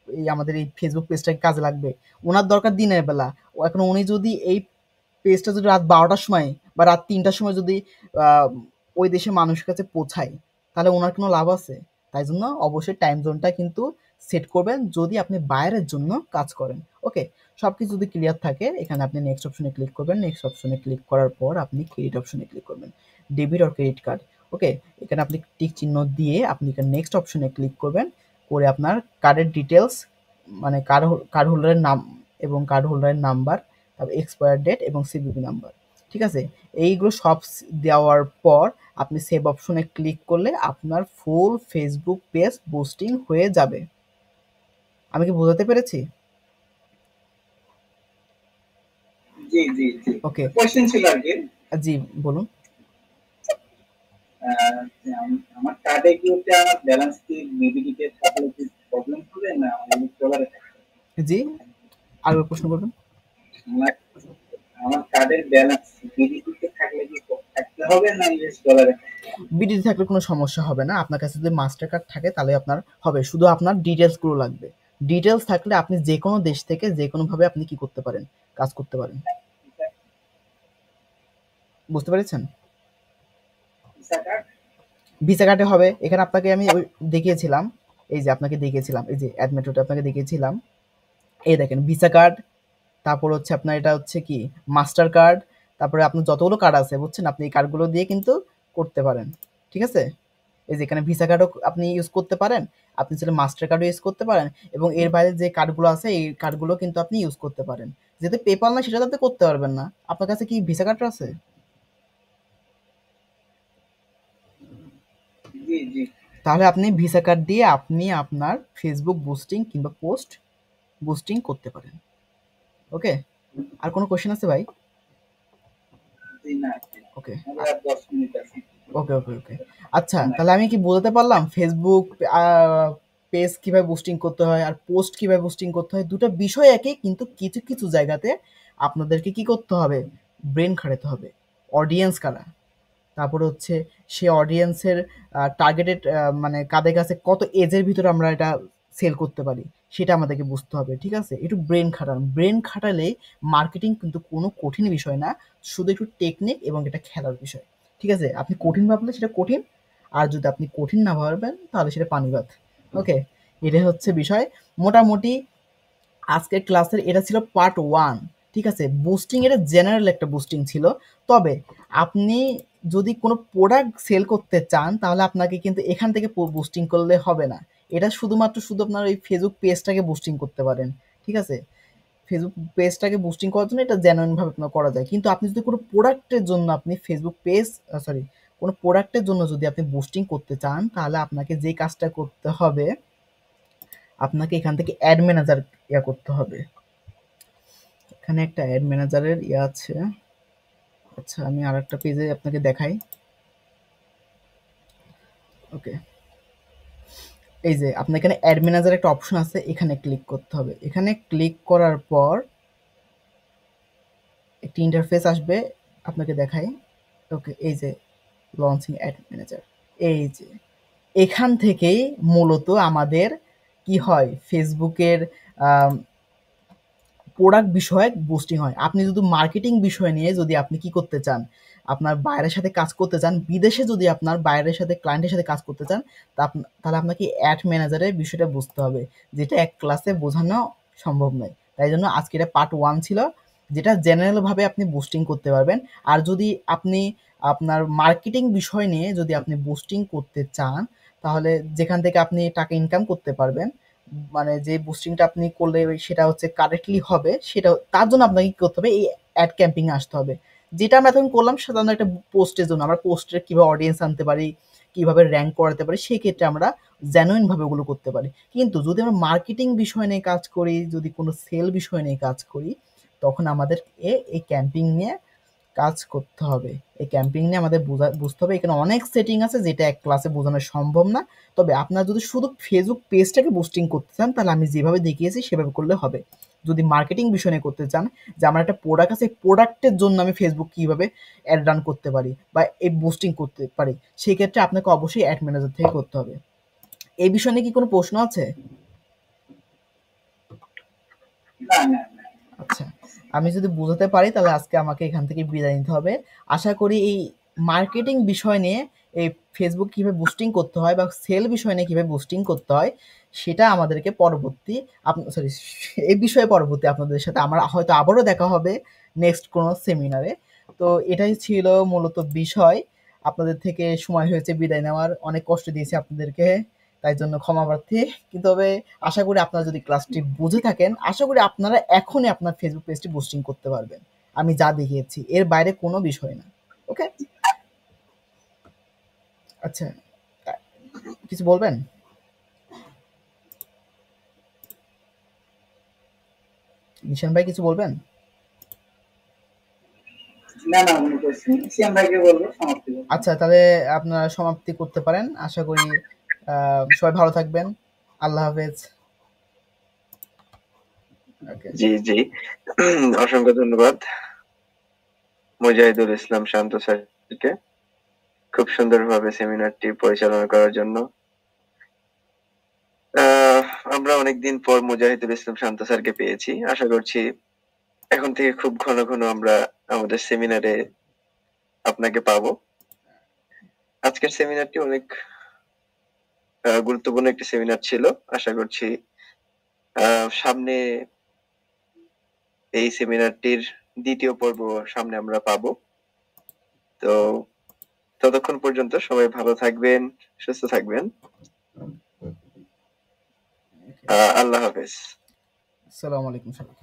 B: এই আমাদের এই ফেসবুক পেজটা কাজে লাগবে? ওনার দরকার দিনের বেলা। এখন উনি যদি এই পেজটা যদি রাত 12টার সময় বা রাত 3টার সময় যদি ওই দেশের মানুষের কাছে পৌঁছায়, তাহলে ওনার কোনো লাভ আছে? তাই জন্য অবশ্যই টাইম জোনটা কিন্তু সেট করবেন যদি আপনি বাইরের জন্য কাজ করেন। ওকে, সব কিছু যদি ক্লিয়ার থাকে এখানে আপনি নেক্সট অপশনে ক্লিক করবেন। নেক্সট অপশনে ক্লিক করার পর আপনি ক্রেডিট অপশনে ক্লিক করবেন, ডেবিট অর ক্রেডিট কার্ড। ওকে, এখানে আপনি টিক চিহ্ন দিয়ে আপনি এখানে নেক্সট অপশনে ক্লিক করবেন, করে আপনার কার্ডের ডিটেলস মানে কার্ড হোল্ডারের নাম এবং কার্ড হোল্ডারের নাম্বার, তারপর এক্সপায়ার ডেট এবং সিভিভি নাম্বার। ঠিক আছে, এইগুলো সব দেওয়ার পর আপনি সেভ অপশনে ক্লিক করলে আপনার ফুল ফেসবুক পেজ বুস্টিং হয়ে যাবে। আমি কি বোঝাতে পেরেছি?
A: জি জি জি,
B: ওকে,
A: কোশ্চেন ছিল আর কি।
B: জি বলুন।
A: যে আমার কার্ডে কি হচ্ছে, আমার ব্যালেন্স কি বিবিডিতে থাকলে কি প্রবলেম হবে না ইউএস ডলারে থাকলে?
B: জি, আরেকবার প্রশ্ন করবেন।
A: আমার আমার কার্ডের ব্যালেন্স বিবিডিতে থাকলে কি থাকতে হবে না ইউএস ডলারে?
B: বিডিটি থাকলে কোনো সমস্যা হবে না। আপনার কাছে যদি মাস্টার কার্ড থাকে তাহলে আপনার হবে, শুধু আপনার ডিটেলসগুলো লাগবে। ডিটেলস থাকলে আপনি যে কোনো দেশ থেকে যে কোনোভাবে আপনি কি করতে পারেন, কাজ করতে পারেন। বুঝতে পেরেছেন?
A: Visa card?
B: ভিসা কার্ডে হবে। এখানে আপনাকে আমি ওই দেখিয়েছিলাম, এই যে আপনাকে দেখিয়েছিলাম, এই যে অ্যাড মেথডে আপনাকে দেখিয়েছিলাম। এই দেখেন ভিসা কার্ড, তারপর হচ্ছে আপনার এটা হচ্ছে কি মাস্টার কার্ড, তারপরে আপনার যতগুলো কার্ড আছে বুঝছেন, আপনি এই কার্ডগুলো দিয়ে কিন্তু করতে পারেন। ঠিক আছে, এই যে এখানে ভিসা কার্ডও আপনি ইউজ করতে পারেন, আপনি চাইলে মাস্টার কার্ডও ইউজ করতে পারেন, এবং এর বাইরে যে কার্ডগুলো আছে এই কার্ডগুলো কিন্তু আপনি ইউজ করতে পারেন। যেহেতু পেপাল না সেটা তো আপনি করতে পারবেন না। আপনার কাছে কি ভিসা কার্ড আছে?
A: জি জি।
B: তাহলে আপনি ভিসা কার্ড দিয়ে আপনি আপনার ফেসবুক বুস্টিং কিংবা পোস্ট বুস্টিং করতে পারেন। ওকে, আর কোনো কোশ্চেন আছে ভাই?
A: জি না,
B: ওকে,
A: আমাদের আর 10 মিনিট আছে।
B: ওকে ওকে ওকে। আচ্ছা, তাহলে আমি কি বোঝাতে পারলাম ফেসবুক পেজ কিভাবে বুস্টিং করতে হয় আর পোস্ট কিভাবে বুস্টিং করতে হয়? দুটো বিষয় একই, কিন্তু কিছু কিছু জায়গাতে আপনাদেরকে কি করতে হবে, ব্রেন খাটাতে হবে। অডিয়েন্স কারা, তারপরে হচ্ছে সে অডিয়েন্সের টার্গেটেড মানে কাদের কাছে কত এজের ভিতরে আমরা এটা সেল করতে পারি সেটা আমাদেরকে বুঝতে হবে। ঠিক আছে, একটু ব্রেন খাটান। ব্রেন খাটালে মার্কেটিং কিন্তু কোনো কঠিন বিষয় না, শুধু একটু টেকনিক এবং এটা খেলার বিষয়। ঠিক আছে, আপনি কঠিন ভাবলে সেটা কঠিন, আর যদি আপনি কঠিন না ভাবেন তাহলে সেটা পানিবাদ। ওকে, এটাই হচ্ছে বিষয়। মোটামুটি আজকের ক্লাসের এটা ছিল পার্ট 1। ঠিক আছে, বুস্টিং এটা জেনারেল একটা বুস্টিং ছিল। তবে আপনি যদি কোনো প্রোডাক্ট সেল করতে চান তাহলে আপনাকে কিন্তু এখান থেকে বুস্টিং করলে হবে না। এটা শুধুমাত্র শুধু আপনার ওই ফেসবুক পেজটাকে বুস্টিং করতে পারেন। ঠিক আছে, ফেসবুক পেজটাকে বুস্টিং করার জন্য এটা জেনুইন ভাবে আপনার করা যায়। কিন্তু আপনি যদি কোনো প্রোডাক্টের জন্য আপনি ফেসবুক পেজ সরি কোনো প্রোডাক্টের জন্য যদি আপনি বুস্টিং করতে চান তাহলে আপনাকে যে কাজটা করতে হবে, আপনাকে এখান থেকে অ্যাড ম্যানেজার করতে হবে। এখানে একটা অ্যাড ম্যানেজারের আছে। আচ্ছা, আমি আরেকটা পেজে আপনাকে দেখাই। ওকে, এই যে আপনার এখানে অ্যাড ম্যানেজার একটা অপশন আছে, এখানে ক্লিক করতে হবে। এখানে ক্লিক করার পর একটি ইন্টারফেস আসবে, আপনাকে দেখাই। ওকে, এই যে লঞ্চিং অ্যাড ম্যানেজার, এই যে এখান থেকেই মূলত আমাদের কি হয়, ফেসবুকের প্রোডাক্ট বিষয়ক বুস্টিং হয়। আপনি যদি মার্কেটিং বিষয় নিয়ে যদি আপনি কি করতে চান, আপনার বাইরের সাথে কাজ করতে চান, বিদেশে যদি আপনার বাইরের সাথে ক্লায়েন্টের সাথে কাজ করতে চান, তাহলে আপনাকে অ্যাড ম্যানেজারের বিষয়টা বুঝতে হবে, যেটা এক ক্লাসে বোঝানো সম্ভব নয়। তাই জন্য আজকে এটা পার্ট 1 ছিল, যেটা জেনারেল ভাবে আপনি বুস্টিং করতে পারবেন। আর যদি আপনি আপনার মার্কেটিং বিষয় নিয়ে যদি আপনি বুস্টিং করতে চান, তাহলে যেখান থেকে আপনি টাকা ইনকাম করতে পারবেন, মানে যে বুস্টিংটা আপনি করলে সেটা হচ্ছে কারেক্টলি হবে, সেটা তার জন্য আপনাকে কি করতে হবে, এই অ্যাড ক্যাম্পিং এ আসতে হবে। যেটা আমরা এখন করলাম সাধারণত একটা পোস্টের জন্য, আমরা পোস্টের কিভাবে অডিয়েন্স আনতে পারি, কিভাবে র্যাঙ্ক করাতে পারি, সেই ক্ষেত্রে আমরা জেনুইন ভাবে ওগুলো করতে পারি। কিন্তু যদি আমরা মার্কেটিং বিষয় নিয়ে কাজ করি, যদি কোনো সেল বিষয় নিয়ে কাজ করি, তখন আমাদের এই ক্যাম্পিং নিয়ে কাজ করতে হবে। এই ক্যাম্পিং নিয়ে আমাদের বুঝতে হবে। এখানে অনেক সেটিং আছে যেটা এক ক্লাসে বোঝানো সম্ভব না। তবে আপনার যদি শুধু ফেসবুক পেজটাকে বুস্টিং করতে চান তাহলে আমি যেভাবে দেখিয়েছি সেভাবে করলে হবে। যদি মার্কেটিং বিষয় নিয়ে করতে চান, যে আমার একটা প্রোডাক্ট আছে, এই প্রোডাক্টের জন্য আমি ফেসবুক কিভাবে অ্যাড রান করতে পারি বা এই বুস্টিং করতে পারি, সেই ক্ষেত্রে আপনাকে অবশ্যই অ্যাড ম্যানেজার থেকে করতে হবে। এই বিষয় নিয়ে কি কোনো প্রশ্ন আছে? আচ্ছা, আমি যদি বোঝাতে পারি তাহলে আজকে আমাকে এখান থেকে বিদায় নিতে হবে। আশা করি এই মার্কেটিং বিষয় নিয়ে, এই ফেসবুক কিভাবে বুস্টিং করতে হয় বা সেল বিষয় নিয়ে কিভাবে বুস্টিং করতে হয়, সেটা আমাদেরকে পরবর্তী সরি, এই বিষয়ে পরবর্তী আপনাদের সাথে আমার হয়তো আবারও দেখা হবে নেক্সট কোনো সেমিনারে। তো এটাই ছিল মূলত বিষয়। আপনাদের থেকে সময় হয়েছে বিদায় নেওয়ার, অনেক কষ্ট দিয়েছি আপনাদেরকে, তাই জন্য ক্ষমা প্রার্থী। কিন্তু তবে আশা করি আপনারা যদি ক্লাসটি বুঝে থাকেন, আশা করি আপনারা এখনই আপনার ফেসবুক পেজটি বুস্টিং করতে পারবেন। আমি যা দেখিয়েছি এর বাইরে কোনো বিষয় না। ওকে, আচ্ছা, কিছু বলবেন? নিশান ভাই কিছু বলবেন? আচ্ছা, তাহলে আপনারা সমাপ্তি করতে পারেন। আশা করি সবাই ভালো থাকবেন। আল্লাহ হাফেজ। ওকে।
A: জি জি, অসংখ্য ধন্যবাদ মুজাহিদুল ইসলাম শান্ত স্যারকে খুব সুন্দরভাবে সেমিনারটি পরিচালনা করার জন্য। আমরা অনেকদিন পর মুজাহিদুল ইসলাম শান্ত স্যারকে পেয়েছি। আশা করছি এখন থেকে খুব ঘন ঘন আমরা আমাদের সেমিনারে আপনাকে পাবো। আজকের সেমিনারটি অনেক গুরুত্বপূর্ণ একটি সেমিনার ছিল। আশা করছি সামনে এই সেমিনারটির দ্বিতীয় পর্ব সামনে আমরা পাবো। তো ততক্ষণ পর্যন্ত সবাই ভালো থাকবেন, সুস্থ থাকবেন। আল্লাহ হাফেজ।
B: আসসালামু আলাইকুম সবাই।